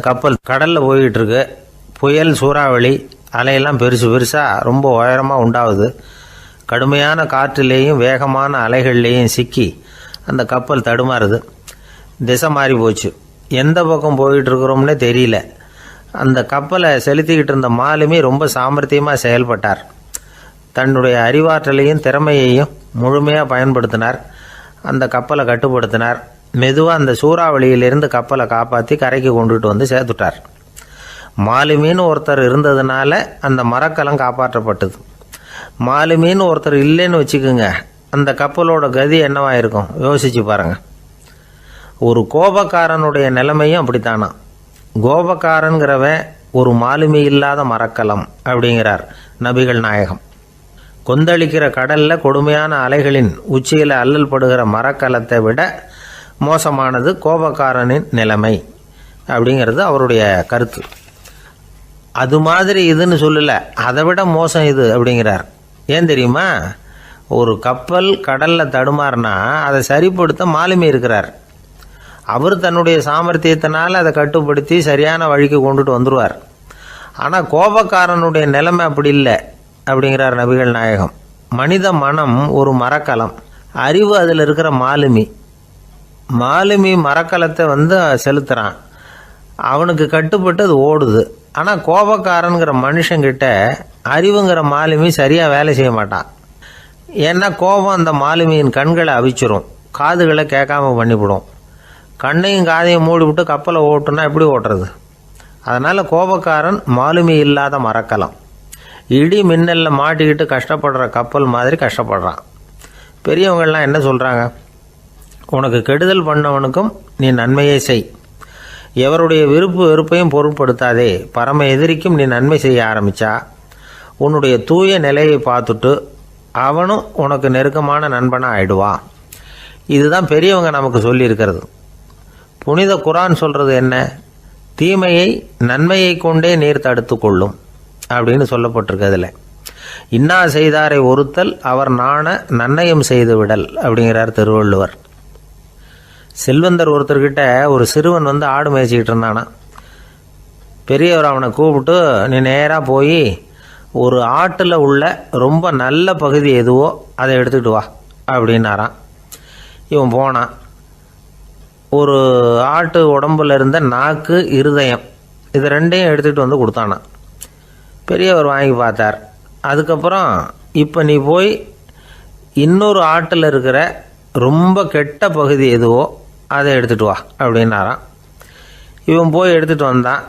கப்பல் கடலில் போய்கிட்டு இருக்கு. புயல், சூறாவளி, அலையெல்லாம் பெருசு பெருசாக ரொம்ப உயரமாக உண்டாகுது. கடுமையான காற்றிலேயும் வேகமான அலைகள்லேயும் சிக்கி அந்த கப்பல் தடுமாறுது. திசை மாறி போச்சு. எந்த பக்கம் போயிட்டு இருக்கிறோம்னே தெரியல. அந்த கப்பலை செலுத்திக்கிட்டு இருந்த மாலுமி ரொம்ப சாமர்த்தியமாக செயல்பட்டார். தன்னுடைய அறிவாற்றலையும் திறமையையும் முழுமையாக பயன்படுத்தினார். அந்த கப்பலை கட்டுப்படுத்தினார். மெதுவாக அந்த சூறாவளியிலிருந்து கப்பலை காப்பாற்றி கரைக்கு கொண்டுட்டு வந்து சேர்த்துட்டார். மாலுமின்னு ஒருத்தர் இருந்ததுனால அந்த மரக்கலம் காப்பாற்றப்பட்டது. மாலுமின்னு ஒருத்தர் இல்லைன்னு வச்சுக்கோங்க, அந்த கப்பலோட கதி என்னவாக இருக்கும் யோசிச்சு பாருங்கள். ஒரு கோபக்காரனுடைய நிலைமையும் அப்படித்தானா. கோபக்காரன்கிறவன் ஒரு மாலுமி இல்லாத மரக்கலம் அப்படிங்கிறார் நபிகள் நாயகம். கொந்தளிக்கிற கடலில் கொடுமையான அலைகளின் உச்சியில் அல்லல் படுகிற மரக்கலத்தை விட மோசமானது கோபக்காரனின் நிலைமை அப்படிங்கிறது அவருடைய கருத்து. அது மாதிரி இதுன்னு சொல்லலை, அதை விட மோசம் இது அப்படிங்கிறார். ஏன் தெரியுமா? ஒரு கப்பல் கடலில் தடுமாறினா அதை சரிப்படுத்த மாலுமி இருக்கிறார். அவர் தன்னுடைய சாமர்த்தியத்தினால் அதை கட்டுப்படுத்தி சரியான வழிக்கு கொண்டுட்டு வந்துடுவார். ஆனால் கோபக்காரனுடைய நிலைமை அப்படி இல்லை அப்படிங்கிறார் நபிகள் நாயகம். மனித மனம் ஒரு மரக்கலம், அறிவு அதில் இருக்கிற மாலுமி. மாலுமி மரக்கலத்தை செலுத்துகிறான், அவனுக்கு கட்டுப்பட்டு அது ஓடுது. ஆனால் கோபக்காரனுங்கிற மனுஷங்கிட்ட அறிவுங்கிற மாலுமி சரியாக வேலை செய்ய மாட்டான். ஏன்னா கோபம் அந்த மாலுமியின் கண்களை அவிச்சிரும், காதுகளை கேட்காம பண்ணிவிடும். கண்ணையும் காதையும் மூடிவிட்டு கப்பலை ஓட்டுனா எப்படி ஓட்டுறது? அதனால் கோபக்காரன் மாலுமி இல்லாத மரக்கலம். இடி மின்னலில் மாட்டிக்கிட்டு கஷ்டப்படுற கப்பல் மாதிரி கஷ்டப்படுறான். பெரியவங்கள்லாம் என்ன சொல்கிறாங்க? உனக்கு கெடுதல் பண்ணவனுக்கும் நீ நன்மையை செய், எவருடைய விருப்பு வெறுப்பையும் பொருட்படுத்தாதே. பரம எதிரிக்கும் நீ நன்மை செய்ய ஆரம்பித்தா உன்னுடைய தூய நிலையை பார்த்துட்டு அவனும் உனக்கு நெருக்கமான நண்பனாக ஆயிடுவான். இதுதான் பெரியவங்க நமக்கு சொல்லியிருக்கிறது. புனித குரான் சொல்கிறது என்ன? தீமையை நன்மையை கொண்டே நீர் தடுத்து கொள்ளும் அப்படின்னு சொல்லப்பட்டிருக்கிறதுல. இன்னா செய்தாரை ஒருத்தல் அவர் நாண நன்னயம் செய்து விடல் அப்படிங்கிறார் திருவள்ளுவர். செல்வந்தர் ஒருத்தர்கிட்ட ஒரு சிறுவன் ஆடு மேய்ச்சிக்கிட்டு இருந்தானா. பெரியவர் அவனை கூப்பிட்டு, நீ நேராக போய் ஒரு ஆட்டில் உள்ள ரொம்ப நல்ல பகுதி எதுவோ அதை எடுத்துக்கிட்டு வா அப்படின்னாரான். இவன் போனான். ஒரு ஆட்டு உடம்புல இருந்த நாக்கு, இருதயம், இது ரெண்டையும் எடுத்துகிட்டு கொடுத்தானான். பெரியவர் வாங்கி பார்த்தார். அதுக்கப்புறம் இப்போ நீ போய் இன்னொரு ஆட்டில் இருக்கிற ரொம்ப கெட்ட பகுதி எதுவோ அதை எடுத்துகிட்டு வா அப்படின்னாரான். இவன் போய் எடுத்துகிட்டு வந்தான்.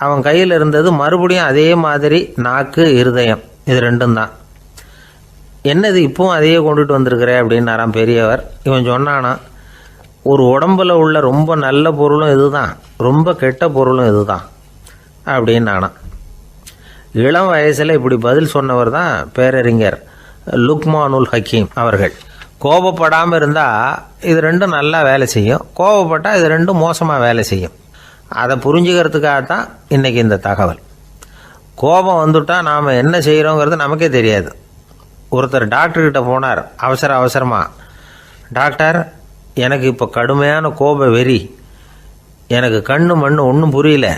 அவன் கையில் இருந்தது மறுபடியும் அதே மாதிரி நாக்கு, இருதயம், இது ரெண்டும் தான். என்னது இப்பவும் அதையே கொண்டுட்டு வந்திருக்கிற அப்படின்னாரான் பெரியவர். இவன் சொன்னானா, ஒரு உடம்புல உள்ள ரொம்ப நல்ல பொருளும் இதுதான், ரொம்ப கெட்ட பொருளும் இதுதான் அப்படின்னானா. இளம் வயசில் இப்படி பதில் சொன்னவர் தான் பேரறிஞர் லுக்மானுல் ஹக்கீம் அவர்கள். கோபப்படாமல் இருந்தால் இது ரெண்டும் நல்லா வேலை செய்யும், கோபப்பட்டால் இது ரெண்டும் மோசமாக வேலை செய்யும். அதை புரிஞ்சுக்கிறதுக்காகத்தான் இன்றைக்கி இந்த தகவல். கோபம் வந்துட்டால் நாம் என்ன செய்கிறோங்கிறது நமக்கே தெரியாது. ஒருத்தர் டாக்டர்கிட்ட போனார் அவசரமாக. டாக்டர், எனக்கு இப்போ கடுமையான கோப வெறி, எனக்கு கண்ணு மண்ணு ஒன்றும் புரியல,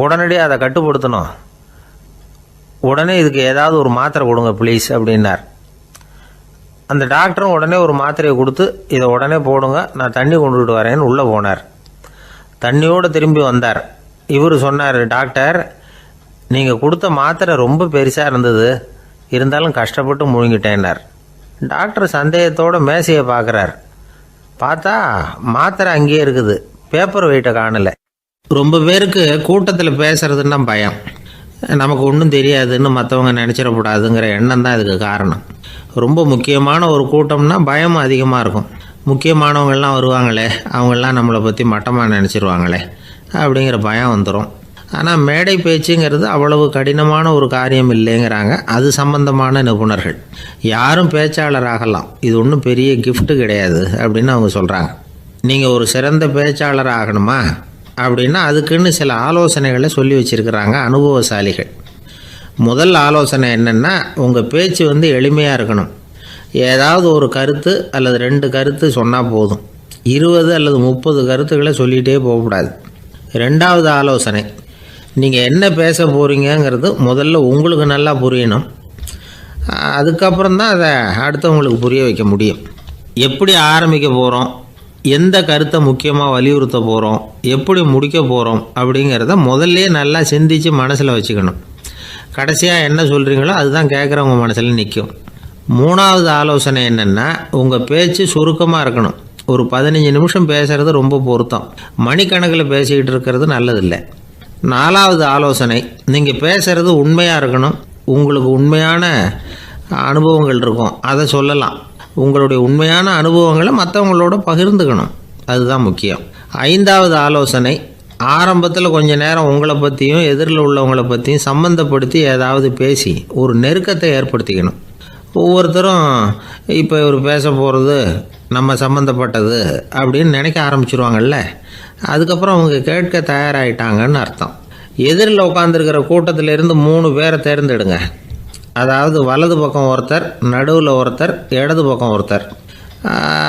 உடனடியாக அதை கட்டுப்படுத்தணும், உடனே இதுக்கு ஏதாவது ஒரு மாத்திரை கொடுங்க ப்ளீஸ் அப்படின்னார். அந்த டாக்டரும் உடனே ஒரு மாத்திரையை கொடுத்து, இதை உடனே போடுங்க, நான் தண்ணி கொண்டுகிட்டு வரேன்னு உள்ளே போனார். தண்ணியோடு திரும்பி வந்தார். இவர் சொன்னார், டாக்டர், நீங்கள் கொடுத்த மாத்திரை ரொம்ப பெருசாக இருந்தது, இருந்தாலும் கஷ்டப்பட்டு முழுங்கிட்டேன்னார். டாக்டர் சந்தேகத்தோடு மேசையை பார்க்குறார். பார்த்தா மாத்திரை அங்கேயே இருக்குது, பேப்பர் வெயிட்டை காணலை. ரொம்ப பேருக்கு கூட்டத்தில் பேசுறதுன்னா பயம், நமக்கு ஒன்றும் தெரியாதுன்னு மற்றவங்க நினச்சிடக்கூடாதுங்கிற எண்ணம் தான் இதுக்கு காரணம். ரொம்ப முக்கியமான ஒரு கூட்டம்னா பயம் அதிகமாக இருக்கும். முக்கியமானவங்கள்லாம் வருவாங்களே, அவங்களாம் நம்மளை பற்றி மட்டமாக நினச்சிருவாங்களே அப்படிங்கிற பயம் வந்துடும். ஆனால் மேடை பேச்சுங்கிறது அவ்வளவு கடினமான ஒரு காரியம் இல்லைங்கிறாங்க அது சம்பந்தமான நிபுணர்கள். யாரும் பேச்சாளர் ஆகலாம், இது ஒன்றும் பெரிய கிஃப்ட்டு கிடையாது அப்படின்னு அவங்க சொல்கிறாங்க. நீங்கள் ஒரு சிறந்த பேச்சாளர் ஆகணுமா அப்படின்னா அதுக்குன்னு சில ஆலோசனைகளை சொல்லி வச்சுருக்கிறாங்க அனுபவசாலிகள். முதல் ஆலோசனை என்னென்னா, உங்கள் பேச்சு எளிமையாக இருக்கணும். ஏதாவது ஒரு கருத்து அல்லது 2 கருத்து சொன்னால் போதும். 20 அல்லது 30 கருத்துக்களை சொல்லிகிட்டே போகக்கூடாது. ரெண்டாவது ஆலோசனை, நீங்கள் என்ன பேச போகிறீங்கிறது முதல்ல உங்களுக்கு நல்லா புரியணும். அதுக்கப்புறம் தான் அதை அடுத்தவங்களுக்கு புரிய வைக்க முடியும். எப்படி ஆரம்பிக்க போகிறோம், எந்த கருத்தை முக்கியமாக வலியுறுத்த போகிறோம், எப்படி முடிக்க போகிறோம் அப்படிங்கிறத முதல்ல நல்லா சிந்தித்து மனசில் வச்சுக்கணும். கடைசியாக என்ன சொல்கிறீங்களோ அதுதான் கேட்குறவங்க மனசில் நிற்கும். மூணாவது ஆலோசனை என்னென்னா, உங்கள் பேச்சு சுருக்கமாக இருக்கணும். ஒரு 15 நிமிஷம் பேசுகிறது ரொம்ப பொருத்தம். மணிக்கணக்கில் பேசிக்கிட்டு இருக்கிறது நல்லதில்லை. நாலாவது ஆலோசனை, நீங்கள் பேசுகிறது உண்மையாக இருக்கணும். உங்களுக்கு உண்மையான அனுபவங்கள் இருக்கும், அதை சொல்லலாம். உங்களுடைய உண்மையான அனுபவங்களை மற்றவங்களோட பகிர்ந்துக்கணும், அதுதான் முக்கியம். ஐந்தாவது ஆலோசனை, ஆரம்பத்தில் கொஞ்ச நேரம் உங்களை பற்றியும் எதிரில் உள்ளவங்களை பற்றியும் சம்மந்தப்படுத்தி ஏதாவது பேசி ஒரு நெருக்கத்தை ஏற்படுத்திக்கணும். ஒவ்வொருத்தரும் இப்போ இவர் பேச போகிறது நம்ம சம்மந்தப்பட்டது அப்படின்னு நினைக்க ஆரம்பிச்சிருவாங்கல்ல, அதுக்கப்புறம் அவங்க கேட்க தயாராகிட்டாங்கன்னு அர்த்தம். எதிரில் உட்காந்துருக்கிற கூட்டத்திலேருந்து 3 பேரை தேர்ந்தெடுங்க. அதாவது வலது பக்கம் ஒருத்தர், நடுவில் ஒருத்தர், இடது பக்கம் ஒருத்தர்.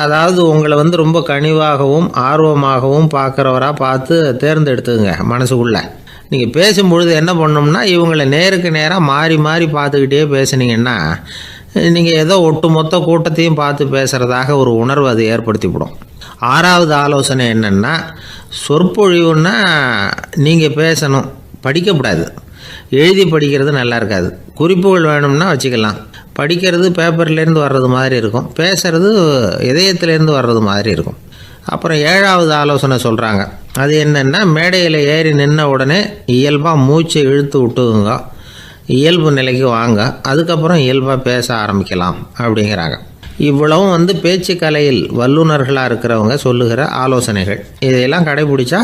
அதாவது உங்களை ரொம்ப கனிவாகவும் ஆர்வமாகவும் பார்க்குறவராக பார்த்து தேர்ந்தெடுத்துங்க மனசுக்குள்ளே. நீங்கள் பேசும்பொழுது என்ன பண்ணணும்னா, இவங்களை நேருக்கு நேராக மாறி மாறி பார்த்துக்கிட்டே பேசுனீங்கன்னா நீங்கள் ஏதோ ஒட்டுமொத்த கூட்டத்தையும் பார்த்து பேசுகிறதாக ஒரு உணர்வு அது ஏற்படுத்திவிடும். ஆறாவது ஆலோசனை என்னென்னா, சொற்பொழிவுன்னா நீங்கள் பேசணும், படிக்கக்கூடாது. எழுதி படிக்கிறது நல்லா இருக்காது. குறிப்புகள் வேணும்னா வச்சுக்கலாம். படிக்கிறது பேப்பர்லேருந்து வர்றது மாதிரி இருக்கும், பேசுகிறது இதயத்திலேருந்து வர்றது மாதிரி இருக்கும். அப்புறம் ஏழாவது ஆலோசனை சொல்கிறாங்க. அது என்னென்னா, மேடையில் ஏறி நின்ன உடனே இயல்பாக மூச்சை இழுத்து விட்டுங்க, இயல்பு நிலைக்கு வாங்க, அதுக்கப்புறம் இயல்பாக பேச ஆரம்பிக்கலாம் அப்படிங்கிறாங்க. இவ்வளவும் பேச்சு கலையில் வல்லுநர்களாக இருக்கிறவங்க சொல்லுகிற ஆலோசனைகள். இதையெல்லாம் கடைபிடிச்சா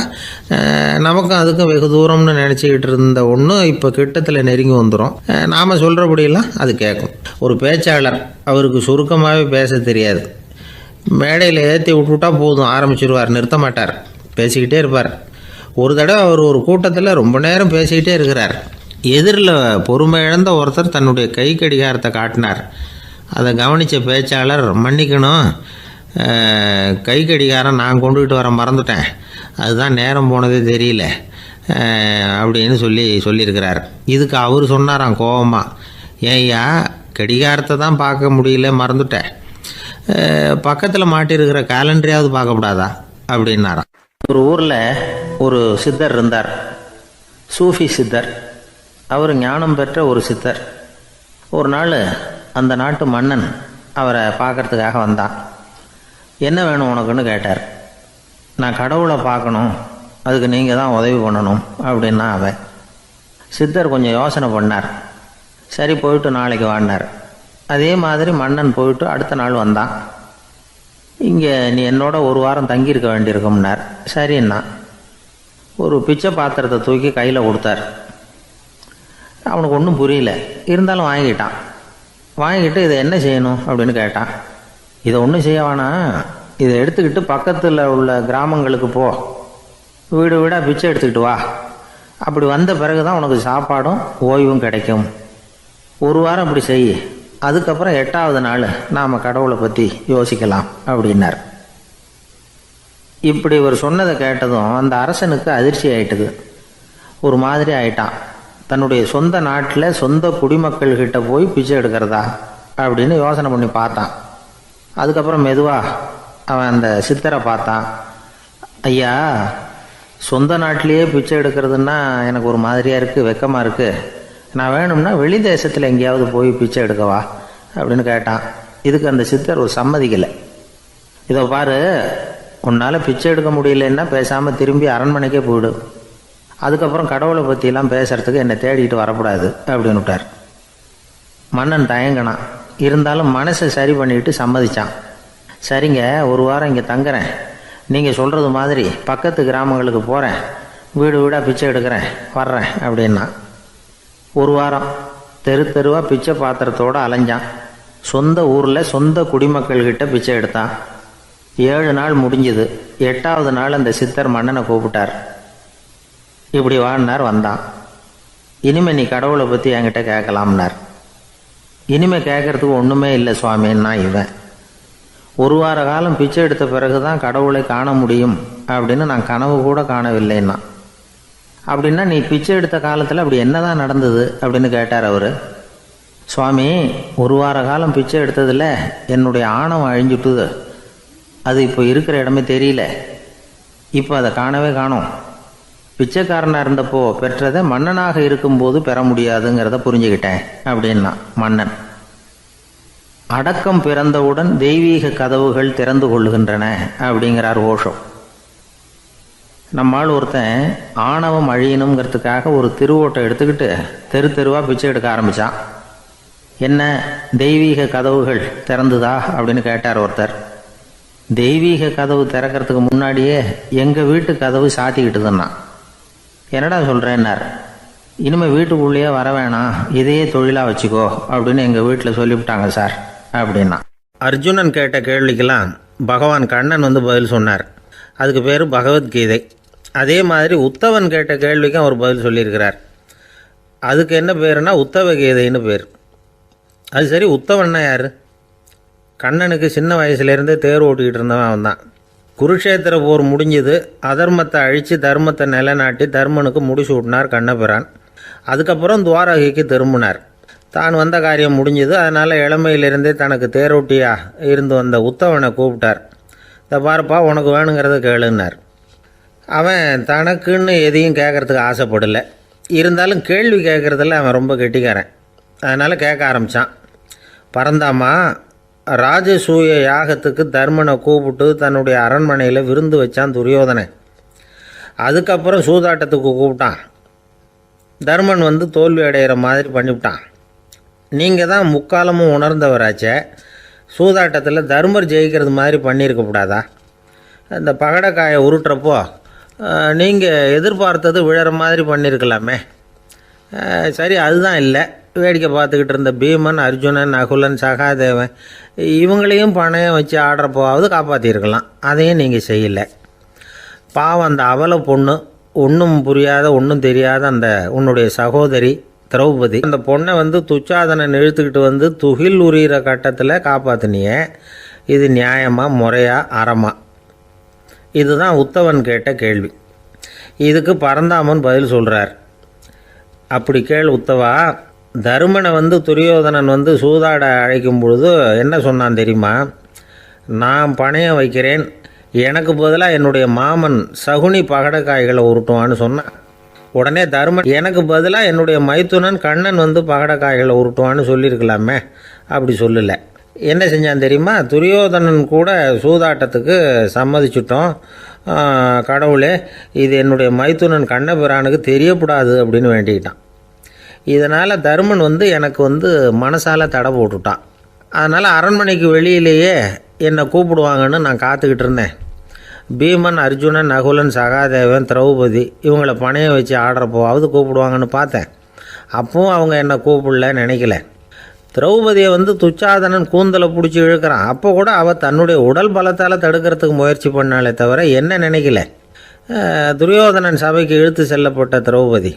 நமக்கும் அதுக்கும் வெகு தூரம்னு நினச்சிக்கிட்டு இருந்த ஒன்று இப்போ கிட்டத்தில் நெருங்கி வந்துடும். நாம் சொல்கிறபடியெல்லாம் அது கேட்கும். ஒரு பேச்சாளர், அவருக்கு சுருக்கமாகவே பேச தெரியாது. மேடையில் ஏற்றி விட்டுவிட்டா போதும், ஆரம்பிச்சிருவார், நிறுத்த மாட்டார், பேசிக்கிட்டே இருப்பார். ஒரு தடவை அவர் ஒரு கூட்டத்தில் ரொம்ப நேரம் பேசிக்கிட்டே இருக்கிறார். எதிரில் பொறுமை இழந்த ஒருத்தர் தன்னுடைய கை கடிகாரத்தை காட்டினார். அதை கவனித்த பேச்சாளர், மன்னிக்கணும், கை கடிகாரம் நான் கொண்டுகிட்டு வர மறந்துட்டேன், அதுதான் நேரம் போனதே தெரியல அப்படின்னு சொல்லியிருக்கிறார். இதுக்கு அவர் சொன்னாராம் கோபமாக, ஏய்யா கடிகாரத்தை தான் பார்க்க முடியல, மறந்துட்டேன், பக்கத்தில் மாட்டியிருக்கிற கேலண்டரையாவது பார்க்கக்கூடாதா அப்படின்னாராம். ஒரு ஊரில் ஒரு சித்தர் இருந்தார், சூஃபி சித்தர். அவர் ஞானம் பெற்ற ஒரு சித்தர். ஒரு நாள் அந்த நாட்டு மன்னன் அவரை பார்க்கறதுக்காக வந்தான். என்ன வேணும் உனக்குன்னு கேட்டார். நான் கடவுளை பார்க்கணும், அதுக்கு நீங்கள் தான் உதவி பண்ணணும் அப்படின்னா அவன். சித்தர் கொஞ்சம் யோசனை பண்ணார். சரி, போயிட்டு நாளைக்கு வாடினார். அதே மாதிரி மன்னன் போயிட்டு அடுத்த நாள் வந்தான். இங்கே நீ என்னோட ஒரு வாரம் தங்கியிருக்க வேண்டியிருக்கும்னார். சரின்னா ஒரு பிச்சை பாத்திரத்தை தூக்கி கையில் கொடுத்தார். அவனுக்கு ஒன்றும் புரியல, இருந்தாலும் வாங்கிட்டான். வாங்கிட்டு இதை என்ன செய்யணும் அப்படின்னு கேட்டான். இதை ஒன்றும் செய்ய வேணாம், இதை எடுத்துக்கிட்டு பக்கத்தில் உள்ள கிராமங்களுக்கு போ, வீடு வீடாக பிச்சை எடுத்துக்கிட்டு வா. அப்படி வந்த பிறகு தான் உனக்கு சாப்பாடும் ஓய்வும் கிடைக்கும். ஒரு வாரம் அப்படி செய், அதுக்கப்புறம் 8வது நாள் நாம் கடவுளை பற்றி யோசிக்கலாம் அப்படின்னார். இப்படி இவர் சொன்னதை கேட்டதும் அந்த அரசனுக்கு அதிர்ச்சி ஆயிட்டுது. ஒரு மாதிரி ஆயிட்டான். தன்னுடைய சொந்த நாட்டில் சொந்த குடிமக்கள்கிட்ட போய் பிச்சை எடுக்கிறதா அப்படின்னு யோசனை பண்ணி பார்த்தான். அதுக்கப்புறம் மெதுவாக அவன் அந்த சித்தரை பார்த்தான். ஐயா, சொந்த நாட்டிலேயே பிச்சை எடுக்கிறதுன்னா எனக்கு ஒரு மாதிரியாக இருக்குது, வெக்கமாக இருக்குது. நான் வேணும்னா வெளி தேசத்தில் எங்கேயாவது போய் பிச்சை எடுக்கவா அப்படின்னு கேட்டான். இதுக்கு அந்த சித்தர் ஒரு சம்மதிக்கலை. இதை பாரு, உன்னால் பிச்சை எடுக்க முடியலன்னா பேசாமல் திரும்பி அரண்மனைக்கே போயிடு, அதுக்கப்புறம் கடவுளை பற்றிலாம் பேசுகிறதுக்கு என்னை தேடிட்டு வரக்கூடாது அப்படின்னு விட்டார். மன்னன் தயங்கினான். இருந்தாலும் மனசை சரி பண்ணிட்டு சம்மதிச்சான். சரிங்க, ஒரு வாரம் இங்கே தங்குறேன், நீங்கள் சொல்கிறது மாதிரி பக்கத்து கிராமங்களுக்கு போகிறேன், வீடு வீடாக பிச்சை எடுக்கிறேன், வர்றேன் அப்படின்னா. ஒரு வாரம் தெரு தெருவாக பிச்சை பாத்திரத்தோடு அலைஞ்சான். சொந்த ஊரில் சொந்த குடிமக்கள்கிட்ட பிச்சை எடுத்தான். 7 நாள் முடிஞ்சுது. 8வது நாள் அந்த சித்தர் மன்னனை கூப்பிட்டார். இப்படி வாழ்னார். வந்தான். இனிமே நீ கடவுளை பற்றி என்கிட்ட கேட்கலாம்னார். இனிமே கேட்கறதுக்கு ஒன்றுமே இல்லை சுவாமின்னா இவன். ஒரு வார காலம் பிச்சை எடுத்த பிறகு தான் கடவுளை காண முடியும் அப்படின்னு நான் கனவு கூட காணவில்லைன்னா. அப்படின்னா நீ பிச்சை எடுத்த காலத்தில் அப்படி என்னதான் நடந்தது அப்படின்னு கேட்டார் அவர். சுவாமி, ஒரு வார காலம் பிச்சை எடுத்ததில் என்னுடைய ஆணவம் அழிஞ்சுட்டுது. அது இப்போ இருக்கிற இடமே தெரியல. இப்போ அதை காணவே காணோம். பிச்சைக்காரனாக இருந்தப்போ பெற்றதை மன்னனாக இருக்கும்போது பெற முடியாதுங்கிறத புரிஞ்சுக்கிட்டேன் அப்படின்னா மன்னன். அடக்கம் பிறந்தவுடன் தெய்வீக கதவுகள் திறந்து கொள்ளுகின்றன அப்படிங்கிறார் ஓஷோ. நம்மால் ஒருத்தன் ஆணவம் அழியணுங்கிறதுக்காக ஒரு திருவோட்டை எடுத்துக்கிட்டு தெரு தெருவாக பிச்சை எடுக்க ஆரம்பித்தான். என்ன, தெய்வீக கதவுகள் திறந்துதா அப்படின்னு கேட்டார் ஒருத்தர். தெய்வீக கதவு திறக்கிறதுக்கு முன்னாடியே எங்கள் வீட்டு கதவு சாத்திக்கிட்டுதுன்னா. என்னடா சொல்கிறேன்னார். இனிமேல் வீட்டுக்குள்ளேயே வர வேணாம், இதையே தொழிலாக வச்சுக்கோ அப்படின்னு எங்கள் வீட்டில் சொல்லிவிட்டாங்க சார் அப்படின்னா. அர்ஜுனன் கேட்ட கேள்விக்கெல்லாம் பகவான் கண்ணன் பதில் சொன்னார். அதுக்கு பேர் பகவத்கீதை. அதே மாதிரி உத்தவன் கேட்ட கேள்விக்கும் அவர் பதில் சொல்லியிருக்கிறார். அதுக்கு என்ன பேருனா உத்தவ கீதைன்னு பேர். அது சரி, உத்தவன்னா யார்? கண்ணனுக்கு சின்ன வயசுலேருந்தே தேர் ஓட்டிக்கிட்டு இருந்தவன் அவன் தான். குருஷேத்திர போர் முடிஞ்சது. அதர்மத்தை அழித்து தர்மத்தை நிலைநாட்டி தர்மனுக்கு முடிச்சு விட்டினார் கண்ணபிரான். அதுக்கப்புறம் துவாரகைக்கு திரும்பினார். தான் வந்த காரியம் முடிஞ்சது. அதனால் இளமையிலிருந்தே தனக்கு தேரோட்டியாக இருந்து வந்த உத்தவனை கூப்பிட்டார். இதை பாருப்பா, உனக்கு வேணுங்கிறத கேளுன்னார். அவன் தனக்குன்னு எதையும் கேட்குறதுக்கு ஆசைப்படலை. இருந்தாலும் கேள்வி கேட்குறதில்ல அவன் ரொம்ப கெட்டிக்காரன். அதனால் கேட்க ஆரம்பித்தான். பரந்தாமா, ராஜசூய யாகத்துக்கு தர்மனை கூப்பிட்டு தன்னுடைய அரண்மனையில் விருந்து வச்சான் துரியோதனன். அதுக்கப்புறம் சூதாட்டத்துக்கு கூப்பிட்டான். தர்மன் தோல்வி அடைகிற மாதிரி பண்ணிவிட்டான். நீங்கள் தான் முக்காலமும் உணர்ந்தவராச்சே, சூதாட்டத்தில் தர்மர் ஜெயிக்கிறது மாதிரி பண்ணியிருக்கக்கூடாதா? இந்த பகடைக்காயை உருட்டுறப்போ நீங்கள் எதிர்பார்த்தது விழற மாதிரி பண்ணியிருக்கலாமே. சரி, அதுதான் இல்லை. வேடிக்கை பார்த்துக்கிட்டு இருந்த பீமன், அர்ஜுனன், நகுலன், சகாதேவன் இவங்களையும் பணையம் வச்சு ஆடுறப்போவாவது காப்பாற்றிருக்கலாம். அதையும் நீங்கள் செய்யலை. பாவம், அந்த அவல பொண்ணு, ஒன்றும் புரியாத ஒன்றும் தெரியாத அந்த உன்னுடைய சகோதரி திரௌபதி, அந்த பொண்ணை துச்சாதனன் இழுத்துக்கிட்டு துகில் உரிகிற கட்டத்தில் காப்பாற்றினியே. இது நியாயமா, முறையா, அறமா? இதுதான் உத்தவன் கேட்ட கேள்வி. இதுக்கு பதில் சொல்கிறார். அப்படி கேள் உத்தவா. தருமனை துரியோதனன் சூதாட அழைக்கும் பொழுது என்ன சொன்னான் தெரியுமா? நான் பணையம் வைக்கிறேன், எனக்கு பதிலாக என்னுடைய மாமன் சகுனி பகடைக்காய்களை உருட்டுவான்னு சொன்னான். உடனே தருமன், எனக்கு பதிலாக என்னுடைய மைத்துனன் கண்ணன் பகடைக்காய்களை உருட்டுவான்னு சொல்லியிருக்கலாமே. அப்படி சொல்லலை. என்ன செஞ்சான் தெரியுமா? துரியோதனன் கூட சூதாட்டத்துக்கு சம்மதிச்சிட்டோம். கடவுளே, இது என்னுடைய மைத்துனன் கண்ணபிரானுக்கு தெரியக்கூடாது அப்படின்னு வேண்டிக்கிட்டான். இதனால் தருமன் எனக்கு மனசால் தடை போட்டுட்டான். அதனால் அரண்மனைக்கு வெளியிலேயே என்னை கூப்பிடுவாங்கன்னு நான் காத்துக்கிட்டு இருந்தேன். பீமன், அர்ஜுனன், நகுலன், சகாதேவன், திரௌபதி இவங்கள பணையம் வச்சு ஆடுறப்போவாவது கூப்பிடுவாங்கன்னு பார்த்தேன். அப்பவும் அவங்க என்னை கூப்பிடல, நினைக்கல. திரௌபதியை துச்சாதனன் கூந்தலை பிடிச்சி இழுக்கிறான். அப்போ கூட அவள் தன்னுடைய உடல் பலத்தால் தடுக்கிறதுக்கு முயற்சி பண்ணாலே தவிர என்ன நினைக்கல. துரியோதனன் சபைக்கு இழுத்து செல்லப்பட்ட திரௌபதி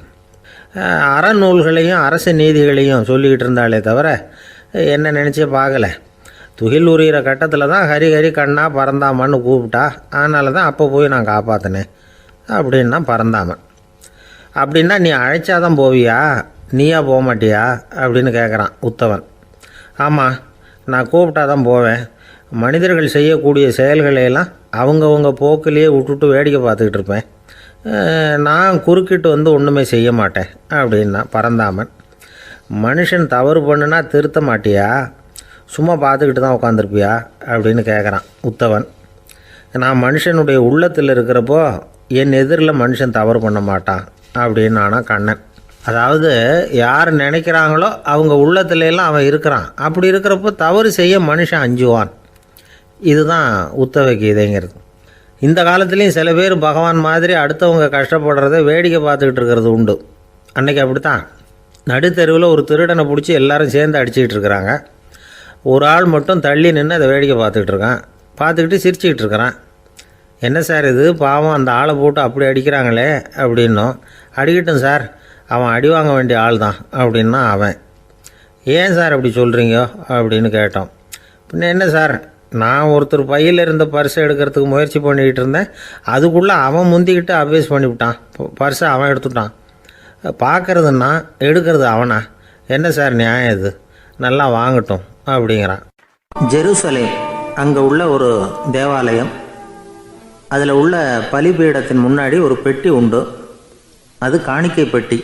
அறநூல்களையும் அரச நீதிகளையும் சொல்லிக்கிட்டு இருந்தாலே தவிர என்ன நினச்சே பார்க்கலை. துகில் உரிகிற கட்டத்தில் தான் ஹரி ஹரி கண்ணா பரந்தாமன்னு கூப்பிட்டா. அதனால தான் அப்போ போய் நான் காப்பாற்றினேன் அப்படின்னா பரந்தாமன். அப்படின்னா நீ அழைச்சாதான் போவியா, நீயா போக மாட்டியா அப்படின்னு கேட்குறான் உத்தவன். ஆமாம், நான் கூப்பிட்டா தான் போவேன். மனிதர்கள் செய்யக்கூடிய செயல்களையெல்லாம் அவங்கவுங்க போக்கிலேயே விட்டுட்டு வேடிக்கை பார்த்துக்கிட்டு இருப்பேன். நான் குறுக்கிட்டு ஒன்றுமே செய்ய மாட்டேன் அப்படின்னா பரந்தாமன். மனுஷன் தவறு பண்ணுனா திருத்த மாட்டியா, சும்மா பார்த்துக்கிட்டு தான் உட்காந்துருப்பியா அப்படின்னு கேட்குறான் உத்தவன். நான் மனுஷனுடைய உள்ளத்தில் இருக்கிறப்போ என் எதிரில் மனுஷன் தவறு பண்ண மாட்டான் அப்படின்னு ஆனால் கண்ணன். அதாவது யார் நினைக்கிறாங்களோ அவங்க உள்ளத்துலலாம் அவன் இருக்கிறான். அப்படி இருக்கிறப்போ தவறு செய்ய மனுஷன் அஞ்சுவான். இதுதான் உத்தவ கீதைங்கிறது. இந்த காலத்துலேயும் சில பேர் பகவான் மாதிரி அடுத்தவங்க கஷ்டப்படுறத வேடிக்கை பார்த்துக்கிட்டு இருக்கிறது உண்டு. அன்றைக்கி அப்படித்தான். நடுத்தெருவில் ஒரு திருடனை பிடிச்சி எல்லாரும் சேர்ந்து அடிச்சுக்கிட்டு இருக்கிறாங்க. ஒரு ஆள் மட்டும் தள்ளி நின்று அதை வேடிக்கை பார்த்துக்கிட்டு இருக்கான். பார்த்துக்கிட்டு சிரிச்சுக்கிட்டு இருக்கிறான். என்ன சார் இது, பாவம் அந்த ஆளை போட்டு அப்படி அடிக்கிறாங்களே அப்படின்னும். அடிக்கட்டும் சார், அவன் அடி வாங்க வேண்டிய ஆள் தான் அப்படின்னா அவன். ஏன் சார் அப்படி சொல்கிறீங்க அப்படின்னு கேட்டோம். பின்ன என்ன சார், நான் ஒருத்தர் பையில் இருந்த பர்ஸை எடுக்கிறதுக்கு முயற்சி பண்ணிக்கிட்டு இருந்தேன். அதுக்குள்ளே அவன் முந்திக்கிட்டு அப்யூஸ் பண்ணிவிட்டான். பர்ஸை அவன் எடுத்துட்டான். பார்க்கறதுன்னா எடுக்கிறது அவனா? என்ன சார் நியாயம் இது? நல்லா வாங்கட்டும் அப்படிங்கிறான். ஜெருசலேம் அங்கே உள்ள ஒரு தேவாலயம். அதில் உள்ள பலிபீடத்தின் முன்னாடி ஒரு பெட்டி உண்டு. அது காணிக்கை பெட்டி.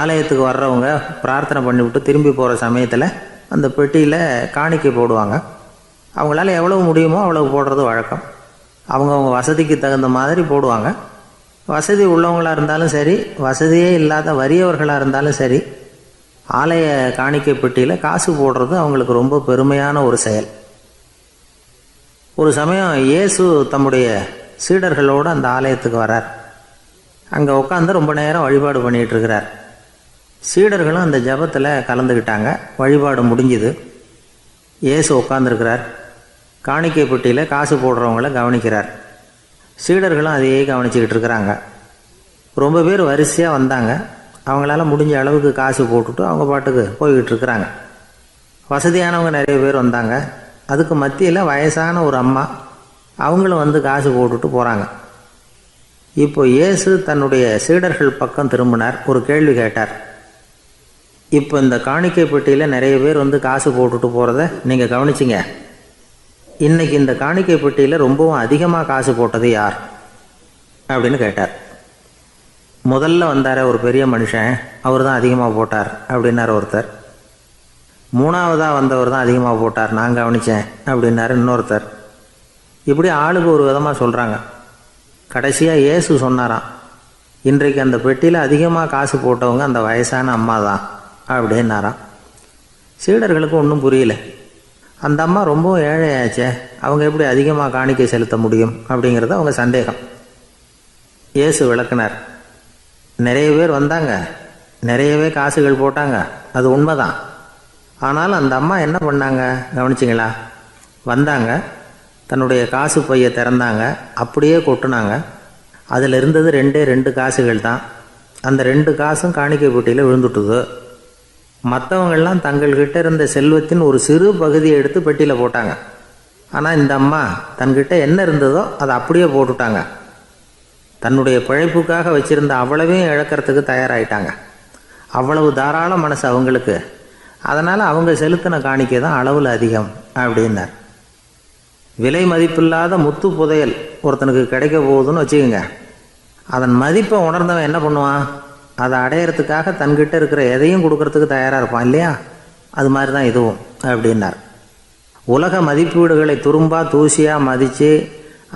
ஆலயத்துக்கு வர்றவங்க பிரார்த்தனை பண்ணிவிட்டு திரும்பி போகிற சமயத்தில் அந்த பெட்டியில் காணிக்கை போடுவாங்க. அவங்களால எவ்வளவு முடியுமோ அவ்வளவு போடுறது வழக்கம். அவங்கவுங்க வசதிக்கு தகுந்த மாதிரி போடுவாங்க. வசதி உள்ளவங்களாக இருந்தாலும் சரி, வசதியே இல்லாத வறியவர்களாக இருந்தாலும் சரி, ஆலய காணிக்கை பெட்டியில் காசு போடுறது அவங்களுக்கு ரொம்ப பெருமையான ஒரு செயல். ஒரு சமயம் இயேசு தம்முடைய சீடர்களோடு அந்த ஆலயத்துக்கு வரார். அங்கே உட்காந்து ரொம்ப நேரம் வழிபாடு பண்ணிகிட்டு இருக்கிறார். சீடர்களும் அந்த ஜபத்தில் கலந்துக்கிட்டாங்க. வழிபாடு முடிஞ்சுது. இயேசு உட்காந்துருக்கிறார். காணிக்கை பெட்டியில் காசு போடுறவங்கள கவனிக்கிறார். சீடர்களும் அதையே கவனிச்சுக்கிட்டு இருக்கிறாங்க. ரொம்ப பேர் வரிசையாக வந்தாங்க. அவங்களால முடிஞ்ச அளவுக்கு காசு போட்டுட்டு அவங்க பாட்டுக்கு போய்கிட்டு இருக்கிறாங்க. வசதியானவங்க நிறைய பேர் வந்தாங்க. அதுக்கு மத்தியில் வயசான ஒரு அம்மா, அவங்களும் வந்து காசு போட்டுட்டு போகிறாங்க. இப்போ இயேசு தன்னுடைய சீடர்கள் பக்கம் திரும்பினார். ஒரு கேள்வி கேட்டார். இப்போ இந்த காணிக்கை பெட்டியில் நிறைய பேர் வந்து காசு போட்டுட்டு போகிறத நீங்கள் கவனிச்சிங்க. இன்றைக்கி இந்த காணிக்கை பெட்டியில் ரொம்பவும் அதிகமாக காசு போட்டது யார் அப்படின்னு கேட்டார். முதல்ல வந்தார் ஒரு பெரிய மனுஷன், அவர் தான் அதிகமாக போட்டார் அப்படின்னார் ஒருத்தர். மூணாவதாக வந்தவர் தான் அதிகமாக போட்டார், நான் கவனித்தேன் அப்படின்னாரு இன்னொருத்தர். இப்படி ஆளுக்கு ஒரு விதமாக சொல்கிறாங்க. கடைசியாக இயேசு சொன்னாராம், இன்றைக்கு அந்த பெட்டியில் அதிகமாக காசு போட்டவங்க அந்த வயசான அம்மா தான் அப்படின்னாராம். சீடர்களுக்கு ஒன்றும் புரியல. அந்த அம்மா ரொம்பவும் ஏழையாச்சே, அவங்க எப்படி அதிகமாக காணிக்கை செலுத்த முடியும் அப்படிங்கிறது அவங்க சந்தேகம். இயேசு விளக்குனார். நிறைய பேர் வந்தாங்க, நிறையவே காசுகள் போட்டாங்க, அது உண்மைதான். ஆனால் அந்த அம்மா என்ன பண்ணாங்க கவனிச்சிங்களா? வந்தாங்க, தன்னுடைய காசு பையை திறந்தாங்க, அப்படியே கொட்டுனாங்க. அதில் இருந்தது 2 காசுகள் தான். அந்த 2 காசும் காணிக்கை பெட்டியில் விழுந்துட்டுது. மற்றவங்கள்லாம் தங்கள்கிட்ட இருந்த செல்வத்தின் ஒரு சிறு பகுதியை எடுத்து பெட்டியில் போட்டாங்க. ஆனால் இந்த அம்மா தன்கிட்ட என்ன இருந்ததோ அதை அப்படியே போட்டுட்டாங்க. தன்னுடைய பிழைப்புக்காக வச்சுருந்த அவ்வளவையும் இழக்கிறதுக்கு தயாராகிட்டாங்க. அவ்வளவு தாராள மனசு அவங்களுக்கு. அதனால் அவங்க செலுத்தின காணிக்கை தான் அளவில் அதிகம் அப்படின்னார். விலை மதிப்பில்லாத முத்து புதையல் ஒருத்தனுக்கு கிடைக்க போகுதுன்னு வச்சுக்கோங்க. அதன் மதிப்பை உணர்ந்தவன் என்ன பண்ணுவான்? அதை அடையிறதுக்காக தன்கிட்ட இருக்கிற எதையும் கொடுக்கறதுக்கு தயாராக இருப்பான் இல்லையா? அது மாதிரி தான் இதுவும் அப்படின்னார். உலக மதிப்பீடுகளை துரும்பா தூசியாக மதித்து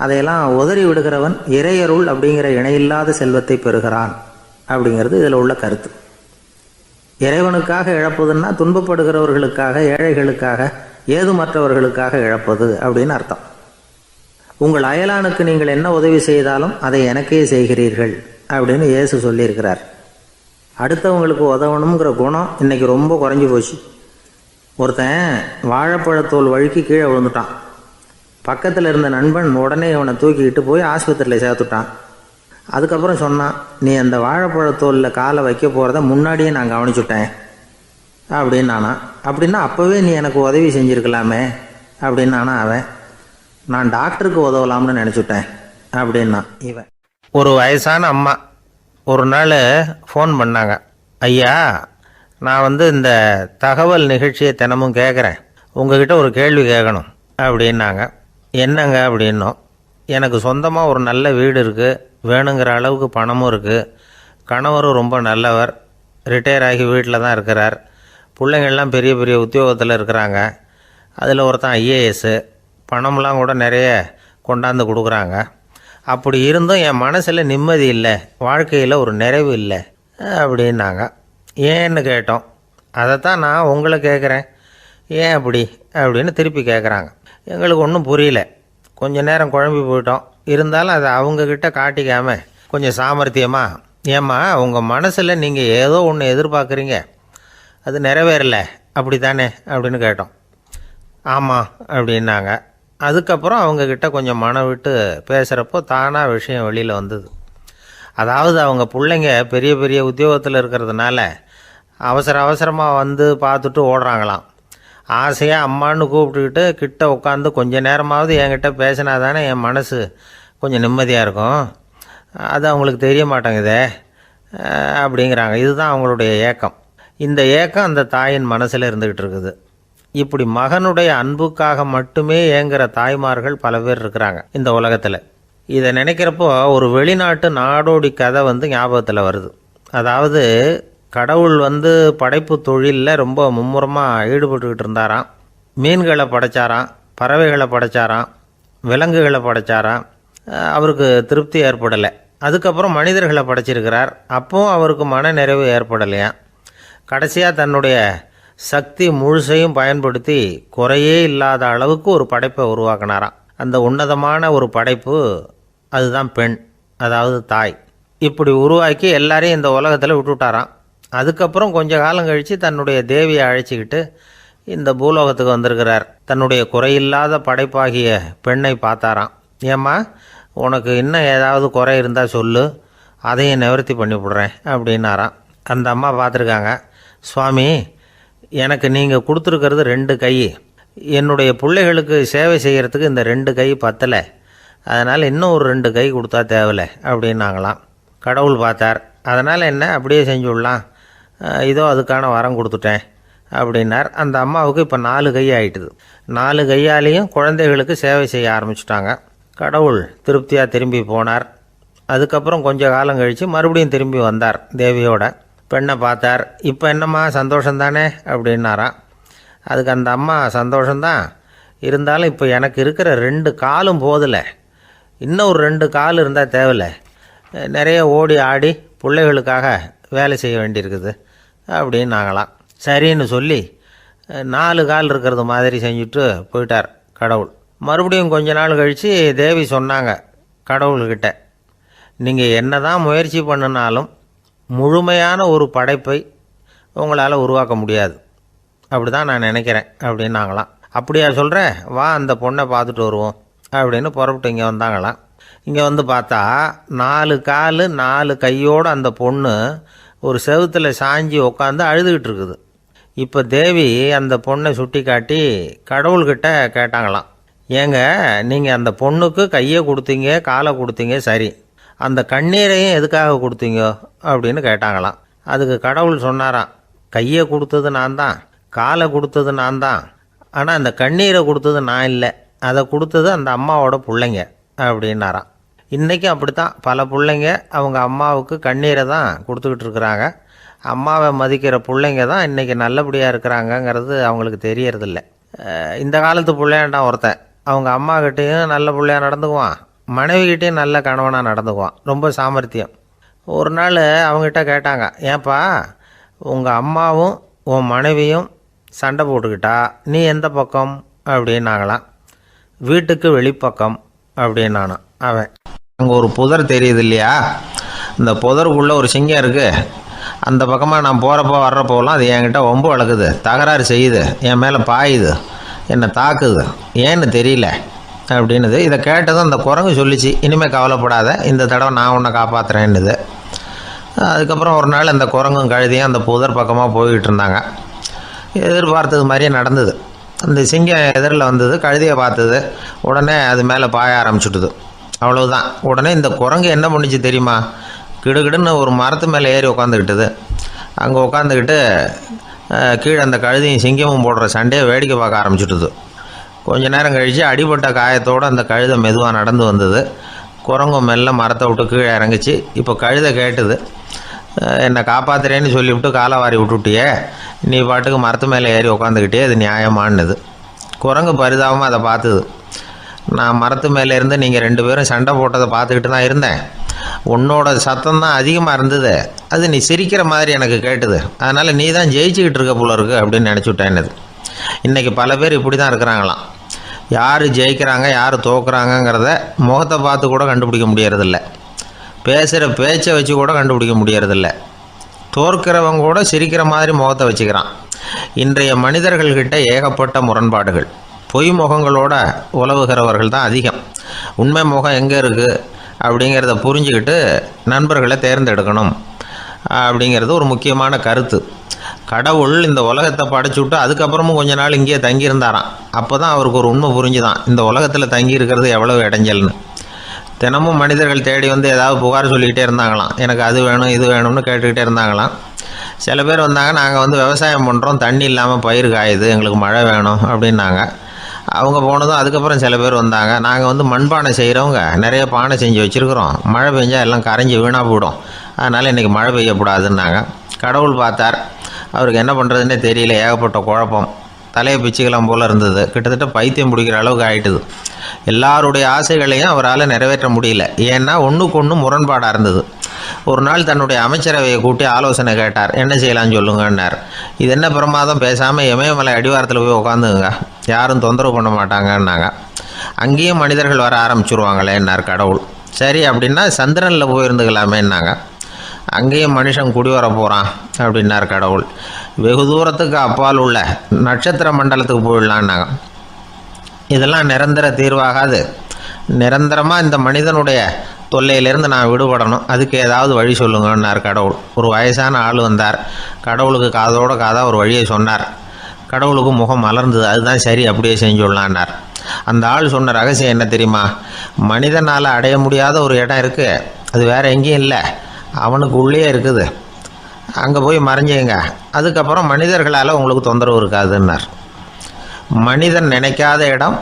அதையெல்லாம் உதறி விடுகிறவன் இறையருள் அப்படிங்கிற இணையில்லாத செல்வத்தை பெறுகிறான் அப்படிங்கிறது இதில் உள்ள கருத்து. இறைவனுக்காக இழப்பதுன்னா துன்பப்படுகிறவர்களுக்காக, ஏழைகளுக்காக, ஏதுமற்றவர்களுக்காக இழப்பது அப்படின்னு அர்த்தம். உங்கள் அயலானுக்கு நீங்கள் என்ன உதவி செய்தாலும் அதை எனக்கே செய்கிறீர்கள் அப்படின்னு இயேசு சொல்லியிருக்கிறார். அடுத்தவங்களுக்கு உதவணுங்கிற குணம் இன்றைக்கி ரொம்ப குறைஞ்சி போச்சு. ஒருத்தன் வாழைப்பழத்தோல் வழுக்கி கீழே விழுந்துட்டான். பக்கத்தில் இருந்த நண்பன் உடனே இவனை தூக்கிக்கிட்டு போய் ஆஸ்பத்திரியில் சேர்த்துட்டான். அதுக்கப்புறம் சொன்னான், நீ அந்த வாழைப்பழத்தோலில் காலை வைக்க போகிறத முன்னாடியே நான் கவனிச்சுட்டேன் அப்படின்னானா. அப்படின்னா அப்போவே நீ எனக்கு உதவி செஞ்சுருக்கலாமே அப்படின்னானா அவன். நான் டாக்டருக்கு உதவலாம்னு நினச்சிட்டேன் அப்படின்னா இவன். ஒரு வயசான அம்மா ஒரு நாள் ஃபோன் பண்ணாங்க. ஐயா, நான் இந்த தகவல் நிகழ்ச்சியை தினமும் கேட்குறேன், உங்ககிட்ட ஒரு கேள்வி கேட்கணும் அப்படின்னாங்க. என்னங்க அப்படின்னோம். எனக்கு சொந்தமாக ஒரு நல்ல வீடு இருக்குது, வேணுங்கிற அளவுக்கு பணமும் இருக்குது, கணவரும் ரொம்ப நல்லவர், ரிட்டையர் ஆகி வீட்டில் தான் இருக்கிறார், பிள்ளைங்கள்லாம் பெரிய பெரிய உத்தியோகத்தில் இருக்கிறாங்க, அதில் ஒருத்தன் ஐஏஎஸ்ஸு, பணம்லாம் கூட நிறைய கொண்டாந்து கொடுக்குறாங்க. அப்படி இருந்தும் என் மனசில் நிம்மதி இல்லை, வாழ்க்கையில் ஒரு நிறைவு இல்லை அப்படின்னாங்க. ஏன்னு கேட்டோம். அதைத்தான் நான் உங்களை கேட்குறேன், ஏன் அப்படி அப்படின்னு திருப்பி கேட்குறாங்க. எங்களுக்கு ஒன்றும் புரியல. கொஞ்ச நேரம் குழம்பி போயிட்டோம். இருந்தாலும் அதை அவங்கக்கிட்ட காட்டிக்காமல் கொஞ்சம் சாமர்த்தியமாக, ஏம்மா உங்கள் மனசில் நீங்கள் ஏதோ ஒன்று எதிர்பார்க்குறீங்க, அது நிறைவேறலை அப்படி தானே அப்படின்னு கேட்டோம். ஆமாம் அப்படின்னாங்க. அதுக்கப்புறம் அவங்கக்கிட்ட கொஞ்சம் மனம் விட்டு பேசுகிறப்போ தானாக விஷயம் வெளியில் வந்தது. அதாவது அவங்க பிள்ளைங்க பெரிய பெரிய உத்தியோகத்தில் இருக்கிறதுனால அவசரமாக பார்த்துட்டு ஓடுறாங்களாம். ஆசையாக அம்மான்னு கூப்பிட்டுக்கிட்டு கிட்ட உட்காந்து கொஞ்ச நேரமாவது என்கிட்ட பேசினா தானே என் மனசு கொஞ்சம் நிம்மதியாக இருக்கும். அது அவங்களுக்கு தெரிய மாட்டேங்குதே அப்படிங்கிறாங்க. இதுதான் அவங்களுடைய ஏக்கம். இந்த ஏக்கம் அந்த தாயின் மனசில் இருந்துக்கிட்டு இருக்குது. இப்படி மகனுடைய அன்புக்காக மட்டுமே ஏங்குற தாய்மார்கள் பல பேர் இருக்கிறாங்க இந்த உலகத்தில். இதை நினைக்கிறப்போ ஒரு வெளிநாட்டு நாடோடி கதை ஞாபகத்தில் வருது. அதாவது கடவுள் படைப்பு தொழிலில் ரொம்ப மும்முரமாக ஈடுபட்டுக்கிட்டு இருந்தாராம். மீன்களை படைச்சாராம், பறவைகளை படைச்சாராம், விலங்குகளை படைச்சாராம். அவருக்கு திருப்தி ஏற்படலை. அதுக்கப்புறம் மனிதர்களை படைச்சிருக்கிறார். அப்போவும் அவருக்கு மன நிறைவு ஏற்படலையாம். கடைசியாக தன்னுடைய சக்தி முழுசையும் பயன்படுத்தி குறையே இல்லாத அளவுக்கு ஒரு படைப்பை உருவாக்கினாராம். அந்த உன்னதமான ஒரு படைப்பு அதுதான் பெண், அதாவது தாய். இப்படி உருவாக்கி எல்லாரையும் இந்த உலகத்தில் விட்டுவிட்டாராம். அதுக்கப்புறம் கொஞ்ச காலம் கழித்து தன்னுடைய தேவியை அழைச்சிக்கிட்டு இந்த பூலோகத்துக்கு வந்திருக்கிறார். தன்னுடைய குறையில்லாத படைப்பாகிய பெண்ணை பார்த்தாராம். ஏம்மா, உனக்கு இன்னும் ஏதாவது குறை இருந்தால் சொல்லு, அதையும் நிவர்த்தி பண்ணி விடுறேன் அப்படின்னாராம். அந்த அம்மா பார்த்துருக்காங்க. சுவாமி, எனக்கு நீங்கள் கொடுத்துருக்கிறது 2 கை. என்னுடைய பிள்ளைகளுக்கு சேவை செய்கிறதுக்கு இந்த 2 கை பத்தலை. அதனால் இன்னும் ஒரு 2 கை கொடுத்தா தேவலை அப்படின்னாங்களாம். கடவுள் பார்த்தார். அதனால் என்ன, அப்படியே செஞ்சு விடலாம், இதோ அதுக்கான வரம் கொடுத்துட்டேன் அப்படின்னார். அந்த அம்மாவுக்கு இப்போ 4 கை ஆகிட்டுது. 4 கையாலேயும் குழந்தைகளுக்கு சேவை செய்ய ஆரம்பிச்சிட்டாங்க. கடவுள் திருப்தியாக திரும்பி போனார். அதுக்கப்புறம் கொஞ்ச காலம் கழித்து மறுபடியும் திரும்பி வந்தார் தேவியோட. பெண்ணை பார்த்தார். இப்போ என்னம்மா சந்தோஷந்தானே அப்படின்னாராம். அதுக்கு அந்த அம்மா, சந்தோஷந்தான், இருந்தாலும் இப்போ எனக்கு இருக்கிற 2 காலும் போதில்லை, இன்னும் ஒரு 2 கால் இருந்தால் தேவையில்லை, நிறைய ஓடி ஆடி பிள்ளைகளுக்காக வேலை செய்ய வேண்டியிருக்குது அப்படின்னாங்களாம். சரின்னு சொல்லி 4 கால் இருக்கிறது மாதிரி செஞ்சுட்டு போயிட்டார் கடவுள். மறுபடியும் கொஞ்ச நாள் கழித்து தேவி சொன்னாங்க கடவுள்கிட்ட, நீங்கள் என்ன தான் முயற்சி பண்ணினாலும் முழுமையான ஒரு படைப்பை உங்களால் உருவாக்க முடியாது, அப்படி தான் நான் நினைக்கிறேன் அப்படின்னாங்களாம். அப்படியா சொல்கிறேன், வா அந்த பொண்ணை பார்த்துட்டு வருவோம் அப்படின்னு புறப்பட்டு இங்கே வந்தாங்களாம். இங்கே பார்த்தா 4 கால் 4 கையோடு அந்த பொண்ணு ஒரு செவுத்தில் சாஞ்சி உட்காந்து அழுதுகிட்டு இருக்குது. இப்போ தேவி அந்த பொண்ணை சுட்டி காட்டி கடவுள்கிட்ட கேட்டாங்களாம், ஏங்க, நீங்கள் அந்த பொண்ணுக்கு கையை கொடுத்தீங்க, காலை கொடுத்தீங்க, சரி, அந்த கண்ணீரையும் எதுக்காக கொடுத்தீங்க அப்படின்னு கேட்டாங்களாம். அதுக்கு கடவுள் சொன்னாராம், கையை கொடுத்தது நான் தான், காலை கொடுத்தது நான் தான், ஆனால் அந்த கண்ணீரை கொடுத்தது நான் இல்லை, அதை கொடுத்தது அந்த அம்மாவோட பிள்ளைங்க அப்படின்னாராம். இன்றைக்கும் அப்படித்தான் பல பிள்ளைங்க அவங்க அம்மாவுக்கு கண்ணீரை தான் கொடுத்துக்கிட்டு இருக்கிறாங்க. அம்மாவை மதிக்கிற பிள்ளைங்க தான் இன்றைக்கி நல்லபடியாக இருக்கிறாங்கங்கிறது அவங்களுக்கு தெரியறதில்ல. இந்த காலத்து பிள்ளையாண்டான் ஒருத்தன் அவங்க அம்மாக்கிட்டேயும் நல்ல பிள்ளையாக நடந்துக்குவான், மனைவிக்கிட்டேயும் நல்ல கணவனாக நடந்துக்குவான், ரொம்ப சாமர்த்தியம். ஒரு நாள் அவங்ககிட்ட கேட்டாங்க, ஏன்பா உங்கள் அம்மாவும் உன் மனைவியும் சண்டை போட்டுக்கிட்டா நீ எந்த பக்கம் அப்படின்னாங்களாம். வீட்டுக்கு வெளிப்பக்கம் அப்படின்னானான் அவன். அங்கே ஒரு புதர் தெரியுது இல்லையா, இந்த புதருக்குள்ளே ஒரு சிங்கம் இருக்குது, அந்த பக்கமாக நான் போகிறப்போ வர்றப்போலாம் அது என்கிட்ட வம்பு வளர்க்குது, தகராறு செய்யுது, என் மேலே பாயுது, என்னை தாக்குது, ஏன்னு தெரியல அப்படின்னுது. இதை கேட்டதும் அந்த குரங்கு சொல்லிச்சு, இனிமேல் கவலைப்படாத, இந்த தடவை நான் உன்னை காப்பாற்றுறேன்னுது. அதுக்கப்புறம் ஒரு நாள் அந்த குரங்கும் கழுதியும் அந்த புதர் பக்கமாக போய்கிட்டு இருந்தாங்க. எதிர்பார்த்தது மாதிரியே நடந்தது. அந்த சிங்கம் எதிரில் வந்தது, கழுதியை பார்த்தது, உடனே அது மேலே பாய ஆரம்பிச்சுட்டுது. அவ்வளவுதான். உடனே இந்த குரங்கு என்ன பண்ணிச்சு தெரியுமா, கிடுகிடுன்னு ஒரு மரத்து மேலே ஏறி உட்காந்துக்கிட்டது. அங்கே உட்காந்துக்கிட்டு கீழே அந்த கழுதியும் சிங்கமும் போடுற சண்டையை வேடிக்கை பார்க்க ஆரம்பிச்சுட்டுது. கொஞ்ச நேரம் கழித்து அடிபட்ட காயத்தோடு அந்த கழுதை மெதுவாக நடந்து வந்தது. குரங்கும் மெல்ல மரத்தை விட்டு கீழே இறங்கிச்சு. இப்போ கழுதை கேட்டுது, என்னை காப்பாற்றுறேன்னு சொல்லிவிட்டு காலை வாரி விட்டுட்டியே, நீ பாட்டுக்கு மரத்து மேலே ஏறி உட்காந்துக்கிட்டே, அது நியாயமானது. குரங்கு பரிதாபமாக அதை பார்த்துது. நான் மரத்து மேலே இருந்து நீங்கள் 2 பேரும் சண்டை போட்டதை பார்த்துக்கிட்டு தான் இருந்தேன், உன்னோட சத்தம் தான் அதிகமாக இருந்தது, அது நீ சிரிக்கிற மாதிரி எனக்கு கேட்டுது, அதனால் நீ தான் ஜெயிச்சுக்கிட்டு இருக்க போல இருக்கு அப்படின்னு நினச்சிவிட்டேன்னுது. இன்றைக்கி பல பேர் இப்படி தான் இருக்கிறாங்களாம். யார் ஜெயிக்கிறாங்க யார் தோக்குறாங்கங்கிறத முகத்தை பார்த்து கூட கண்டுபிடிக்க முடியறதில்ல, பேசுகிற பேச்சை வச்சு கூட கண்டுபிடிக்க முடியறதில்ல. தோற்கிறவங்க கூட சிரிக்கிற மாதிரி முகத்தை வச்சுக்கிறான். இன்றைய மனிதர்கள்கிட்ட ஏகப்பட்ட முரண்பாடுகள், பொய் முகங்களோட உலவுகிறவர்கள் தான் அதிகம். உண்மை முகம் எங்கே இருக்குது அப்படிங்கிறத புரிஞ்சுக்கிட்டு நண்பர்களை தேர்ந்தெடுக்கணும் அப்படிங்கிறது ஒரு முக்கியமான கருத்து. கடவுள் இந்த உலகத்தை படைச்சு விட்டு அதுக்கப்புறமும் கொஞ்ச நாள் இங்கேயே தங்கியிருந்தாராம். அப்போ தான் அவருக்கு ஒரு உண்மை புரிஞ்சுதான், இந்த உலகத்தில் தங்கி இருக்கிறது எவ்வளோ இடைஞ்சல்னு. தினமும் மனிதர்கள் தேடி வந்து ஏதாவது புகார் சொல்லிக்கிட்டே இருந்தாங்களாம். எனக்கு அது வேணும் இது வேணும்னு கேட்டுக்கிட்டே இருந்தாங்களாம். சில பேர் வந்தாங்க, நாங்கள் வந்து விவசாயம் பண்ணுறோம், தண்ணி இல்லாமல் பயிர் காயுது, எங்களுக்கு மழை வேணும் அப்படின்னாங்க. அவங்க போனதும் அதுக்கப்புறம் சில பேர் வந்தாங்க, நாங்கள் வந்து மண்பானை செய்கிறவங்க, நிறைய பானை செஞ்சு வச்சுருக்குறோம், மழை பெஞ்சால் எல்லாம் கரைஞ்சி வீணாக போயிடும், அதனால் இன்றைக்கி மழை பெய்யக்கூடாதுன்னாங்க. கடவுள் பார்த்தார், அவருக்கு என்ன பண்ணுறதுன்னே தெரியல, ஏகப்பட்ட குழப்பம், தலையை பிச்சுக்கலாம் போல் இருந்தது, கிட்டத்தட்ட பைத்தியம் பிடிக்கிற அளவுக்கு ஆகிட்டுது. எல்லாருடைய ஆசைகளையும் அவரால் நிறைவேற்ற முடியல, ஏன்னா ஒன்றுக்கு ஒன்று முரண்பாடாக இருந்தது. ஒரு நாள் தன்னுடைய அமைச்சரவையை கூட்டி ஆலோசனை கேட்டார். என்ன செய்யலாம்னு சொல்லுங்கன்னார். இது என்ன பிரமாதம், பேசாமல் இமயமலை அடிவாரத்தில் போய் உட்காந்துங்க, யாரும் தொந்தரவு பண்ண மாட்டாங்கன்னாங்க. அங்கேயும் மனிதர்கள் வர ஆரம்பிச்சுருவாங்களேன்னார் கடவுள். சரி அப்படின்னா சந்திரனில் போயிருந்துக்கலாமேன்னாங்க. அங்கேயும் மனுஷன் குடி வர போகிறான் அப்படின்னார் கடவுள். வெகு தூரத்துக்கு அப்பால் உள்ள நட்சத்திர மண்டலத்துக்கு போயிடலான்னாங்க. இதெல்லாம் நிரந்தர தீர்வாகாது, நிரந்தரமாக இந்த மனிதனுடைய தொல்லையிலேருந்து நான் விடுபடணும், அதுக்கு ஏதாவது வழி சொல்லுங்கன்னார் கடவுள். ஒரு வயசான ஆள் வந்தார். கடவுளுக்கு காதோட காதாக ஒரு வழியை சொன்னார். கடவுளுக்கு முகம் மலர்ந்தது. அதுதான் சரி, அப்படியே செஞ்சுடலான்னார். அந்த ஆள் சொன்ன ரகசியம் என்ன தெரியுமா? மனிதனால் அடைய முடியாத ஒரு இடம் இருக்குது, அது வேறு எங்கேயும் இல்லை, அவனுக்கு உள்ளே இருக்குது, அங்கே போய் மறைஞ்சிங்க, அதுக்கப்புறம் மனிதர்களால் உங்களுக்கு தொந்தரவு இருக்காதுன்னார். மனிதன் நினைக்காத இடம்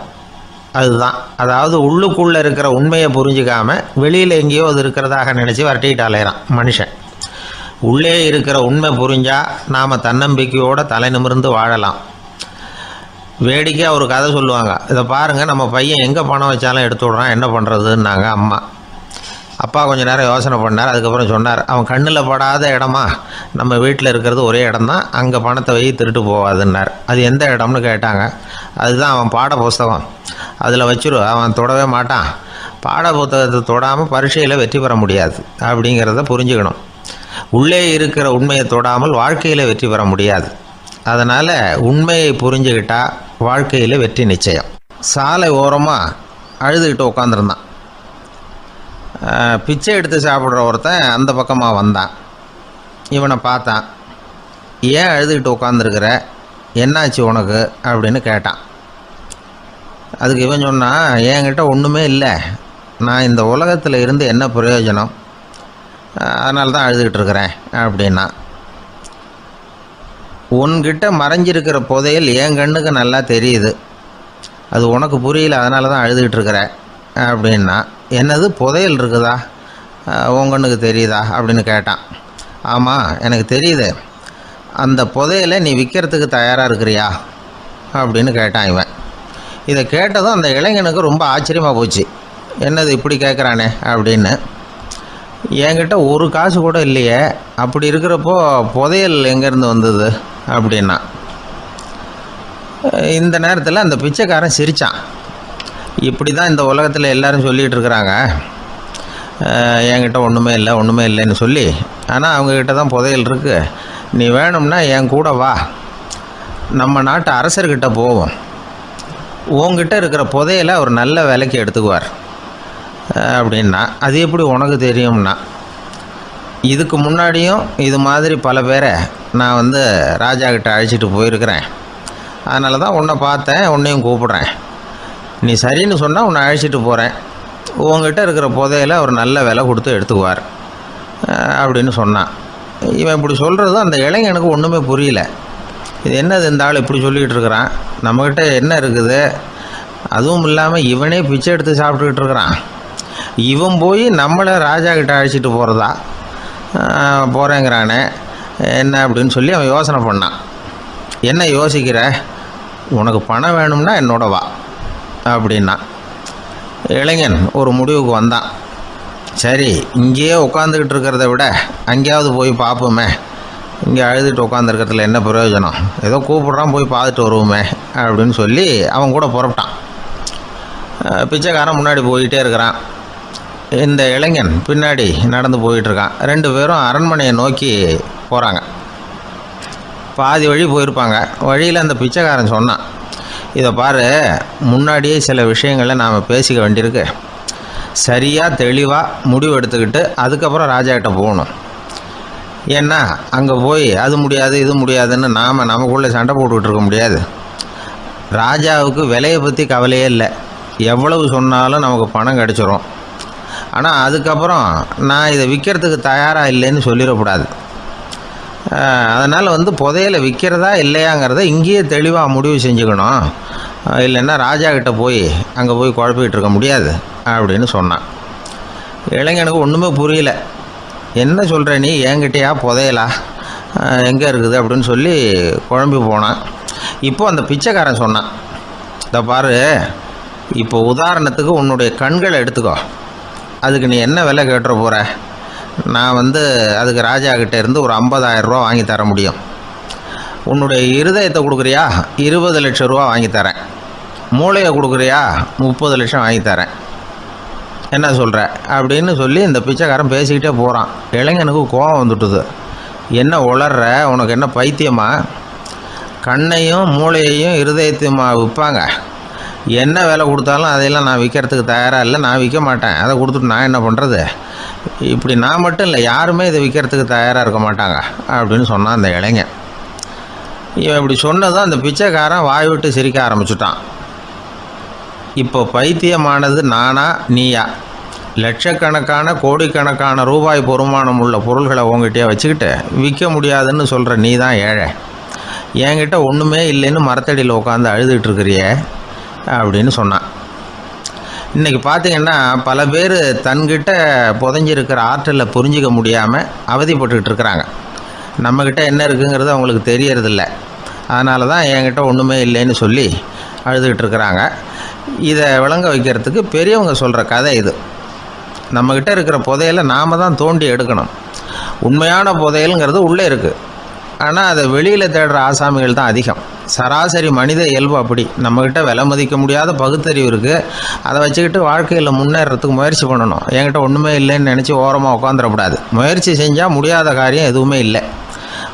அதுதான். அதாவது உள்ளுக்குள்ளே இருக்கிற உண்மையை புரிஞ்சிக்காமல் வெளியில் எங்கேயோ அது இருக்கிறதாக நினச்சி வரட்டிக்கிட்டு அலையிறான் மனுஷன். உள்ளே இருக்கிற உண்மை புரிஞ்சால் நாம் தன்னம்பிக்கையோடு தலை நிமிர்ந்து வாழலாம். வேடிக்கையாக ஒரு கதை சொல்லுவாங்க, இதை பாருங்கள், நம்ம பையன் எங்கே பணம் வச்சாலும் எடுத்து விட்றான், என்ன பண்ணுறதுன்னாங்க அம்மா. அப்பா கொஞ்சம் நேரம் யோசனை பண்ணார். அதுக்கப்புறம் சொன்னார், அவன் கண்ணில் படாத இடமா நம்ம வீட்டில் இருக்கிறது ஒரே இடம் தான், அங்கே பணத்தை வை திருட்டு போகாதுன்னார். அது எந்த இடம்னு கேட்டாங்க. அதுதான் அவன் பாட புஸ்தகம், அதில் வச்சிரு, அவன் தொடவே மாட்டான், பாட புத்தகத்தை தொடாமல் பரீட்சையில் வெற்றி பெற முடியாது அப்படிங்கிறத புரிஞ்சுக்கணும். உள்ளே இருக்கிற உண்மையை தொடாமல் வாழ்க்கையில் வெற்றி பெற முடியாது. அதனால் உண்மையை புரிஞ்சுக்கிட்டால் வாழ்க்கையில் வெற்றி நிச்சயம். சாலை ஓரமாக அழுதுகிட்டு உட்காந்துருந்தான். பிச்சை எடுத்து சாப்பிட்ற ஒருத்தன் அந்த பக்கமாக வந்தான். இவனை பார்த்தான். ஏன் அழுதுகிட்டு உட்காந்துருக்கிற, என்னாச்சு உனக்கு அப்படின்னு கேட்டான். அதுக்கு இவன் சொன்னான், என்கிட்ட ஒன்றுமே இல்லை, நான் இந்த உலகத்தில் இருந்து என்ன பிரயோஜனம், அதனால தான் அழுதுகிட்டு இருக்கிறேன் அப்படின்னா. உன்கிட்ட மறைஞ்சிருக்கிற புதையல் என் கண்ணுக்கு நல்லா தெரியுது, அது உனக்கு புரியல, அதனால தான் அழுதுகிட்டு இருக்கிற அப்படின்னா. என்னது, புதையல் இருக்குதா, உன் கண்ணுக்கு தெரியுதா அப்படின்னு கேட்டான். ஆமாம், எனக்கு தெரியுது, அந்த புதையலை நீ விற்கிறதுக்கு தயாராக இருக்கிறியா அப்படின்னு கேட்டான் இவன். இதை கேட்டதும் அந்த இளைஞனுக்கு ரொம்ப ஆச்சரியமாக போச்சு. என்னது இப்படி கேட்குறானே அப்படின்னு. என்கிட்ட ஒரு காசு கூட இல்லையே, அப்படி இருக்கிறப்போ புதையல் எங்கேருந்து வந்தது அப்படின்னா. இந்த நேரத்தில் அந்த பிச்சைக்காரன் சிரித்தான். இப்படி தான் இந்த உலகத்தில் எல்லோரும் சொல்லிகிட்டு இருக்கிறாங்க, என்கிட்ட ஒன்றுமே இல்லை ஒன்றுமே இல்லைன்னு சொல்லி. ஆனால் அவங்கக்கிட்ட தான் புதையல் இருக்குது, நீ வேணும்னா என் கூட வா, நம்ம நாட்டு அரசர்கிட்ட போவோம், உங்ககிட்ட இருக்கிற புதையலை அவர் நல்ல விலைக்கு எடுத்துக்குவார் அப்படின்னா. அது எப்படி உனக்கு தெரியும்னா, இதுக்கு முன்னாடியும் இது மாதிரி பல பேரை நான் வந்து ராஜா கிட்ட அழைச்சிட்டு போயிருக்கிறேன், அதனால தான் உன்னை பார்த்தேன், உன்னையும் கூப்பிட்றேன், நீ சரின்னு சொன்னால் உன்னை அழைச்சிட்டு போகிறேன், உங்ககிட்ட இருக்கிற புதையலை அவர் நல்ல விலை கொடுத்து எடுத்துக்குவார் அப்படின்னு சொன்னான். இவன் இப்படி சொல்கிறது அந்த இளைஞனுக்கு ஒன்றுமே புரியல. இது என்னது, இந்த ஆள் இப்படி சொல்லிகிட்டு இருக்கிறான், நம்மக்கிட்ட என்ன இருக்குது, அதுவும் இல்லாமல் இவனே பிச்சை எடுத்து சாப்பிட்டுக்கிட்டு இருக்கிறான், இவன் போய் நம்மளை ராஜா கிட்ட அழைச்சிட்டு போகிறதா போகிறேங்கிறானே என்ன அப்படின்னு சொல்லி அவன் யோசனை பண்ணான். என்ன யோசிக்கிற, உனக்கு பணம் வேணும்னா என்னோட வா அப்படின்னா. இளைஞன் ஒரு முடிவுக்கு வந்தான். சரி, இங்கேயே உட்காந்துக்கிட்டு இருக்கிறத விட அங்கேயாவது போய் பார்ப்போமே, இங்கே அழுதுட்டு உட்காந்துருக்கிறதுல என்ன பிரயோஜனம், ஏதோ கூப்பிட்றான் போய் பார்த்துட்டு வருவோமே அப்படின்னு சொல்லி அவன் கூட புறப்பட்டான். பிச்சைக்காரன் முன்னாடி போயிட்டே இருக்கிறான், இந்த இளைஞன் பின்னாடி நடந்து போயிட்டுருக்கான். ரெண்டு பேரும் அரண்மனையை நோக்கி போகிறாங்க. பாதி வழி போயிருப்பாங்க. வழியில் அந்த பிச்சைக்காரன் சொன்னான், இதை பாரு, முன்னாடியே சில விஷயங்களை நாம் பேசிக்க வேண்டியிருக்கு, சரியாக தெளிவாக முடிவு எடுத்துக்கிட்டு அதுக்கப்புறம் ராஜாக்கிட்ட போகணும். ஏன்னா அங்கே போய் அது முடியாது இது முடியாதுன்னு நாம் நமக்குள்ளே சண்டை போட்டுக்கிட்டு இருக்க முடியாது. ராஜாவுக்கு விலையை பற்றி கவலையே இல்லை. எவ்வளவு சொன்னாலும் நமக்கு பணம் கிடச்சிரும். ஆனால் அதுக்கப்புறம் நான் இதை விற்கிறதுக்கு தயாராக இல்லைன்னு சொல்லிடக்கூடாது. அதனால் புதையலை விற்கிறதா இல்லையாங்கிறத இங்கேயே தெளிவாக முடிவு செஞ்சுக்கணும். இல்லைன்னா ராஜா கிட்ட போய் அங்கே போய் குழப்பிக்கிட்டு இருக்க முடியாது அப்படின்னு சொன்னான். இளைஞனுக்கு ஒன்றுமே புரியல. என்ன சொல்கிற நீ, என்கிட்டயா புதையலா, எங்கே இருக்குது அப்படின்னு சொல்லி குழம்பி போனான். இப்போ அந்த பிச்சைக்காரன் சொன்னான், இதை பாரு, இப்போ உதாரணத்துக்கு உன்னுடைய கண்களை எடுத்துக்கோ. அதுக்கு நீ என்ன விலை கேட்டுற போகிற? நான் அதுக்கு ராஜா கிட்டே இருந்து ஒரு 50,000 ரூபா வாங்கி தர முடியும். உன்னுடைய இருதயத்தை கொடுக்குறியா, 20 லட்சம் ரூபா வாங்கி தரேன். மூளையை கொடுக்குறியா, 30 லட்சம் வாங்கி தரேன். என்ன சொல்கிற அப்படின்னு சொல்லி இந்த பிச்சைக்காரன் பேசிக்கிட்டே போகிறான். இளைஞனுக்கு கோபம் வந்துட்டுது. என்ன உளர்ற, உனக்கு என்ன பைத்தியமா? கண்ணையும் மூளையையும் இருதயத்தையுமா விற்பாங்க? என்ன விலை கொடுத்தாலும் அதையெல்லாம் நான் விற்கிறதுக்கு தயாராக இல்லை, நான் விற்க மாட்டேன். அதை கொடுத்துட்டு நான் என்ன பண்ணுறது? இப்படி நான் மட்டும் இல்லை, யாருமே இதை விற்கிறதுக்கு தயாராக இருக்க மாட்டாங்க அப்படின்னு சொன்னான் அந்த இளைஞன். இவன் இப்படி சொன்னதும் அந்த பிச்சைக்காரன் வாய் விட்டு சிரிக்க ஆரம்பிச்சுட்டான். இப்போ பைத்தியமானது நானா நீயா? லட்சக்கணக்கான கோடிக்கணக்கான ரூபாய் பொறுமானம் உள்ள பொருள்களை உங்ககிட்டயே வச்சுக்கிட்டு விற்க முடியாதுன்னு சொல்கிற நீ தான் ஏழை. என்கிட்ட ஒன்றுமே இல்லைன்னு மரத்தடியில் உட்காந்து அழுதுகிட்டு இருக்கிறியே அப்படின்னு சொன்னான். இன்றைக்கி பார்த்திங்கன்னா பல பேர் தன்கிட்ட புதைஞ்சிருக்கிற ஆற்றலை புரிஞ்சிக்க முடியாமல் அவதிப்பட்டுக்கிட்டு இருக்கிறாங்க. நம்மக்கிட்ட என்ன இருக்குங்கிறது அவங்களுக்கு தெரியறதில்ல. அதனால தான் என்கிட்ட ஒன்றுமே இல்லைன்னு சொல்லி அழுதுகிட்டு இருக்கிறாங்க. இதை விளங்க வைக்கிறதுக்கு பெரியவங்க சொல்கிற கதை இது. நம்மக்கிட்ட இருக்கிற புதையலை நாம் தான் தோண்டி எடுக்கணும். உண்மையான புதையலுங்கிறது உள்ளே இருக்குது. ஆனால் அதை வெளியில் தேடுற ஆசாமிகள் தான் அதிகம். சராசரி மனித இயல்பு அப்படி. நம்மக்கிட்ட விலை மதிக்க முடியாத பகுத்தறிவு இருக்குது. அதை வச்சுக்கிட்டு வாழ்க்கையில் முன்னேறத்துக்கு முயற்சி பண்ணணும். என்கிட்ட ஒன்றுமே இல்லைன்னு நினச்சி ஓரமாக உட்காந்துடக்கூடாது. முயற்சி செஞ்சால் முடியாத காரியம் எதுவுமே இல்லை.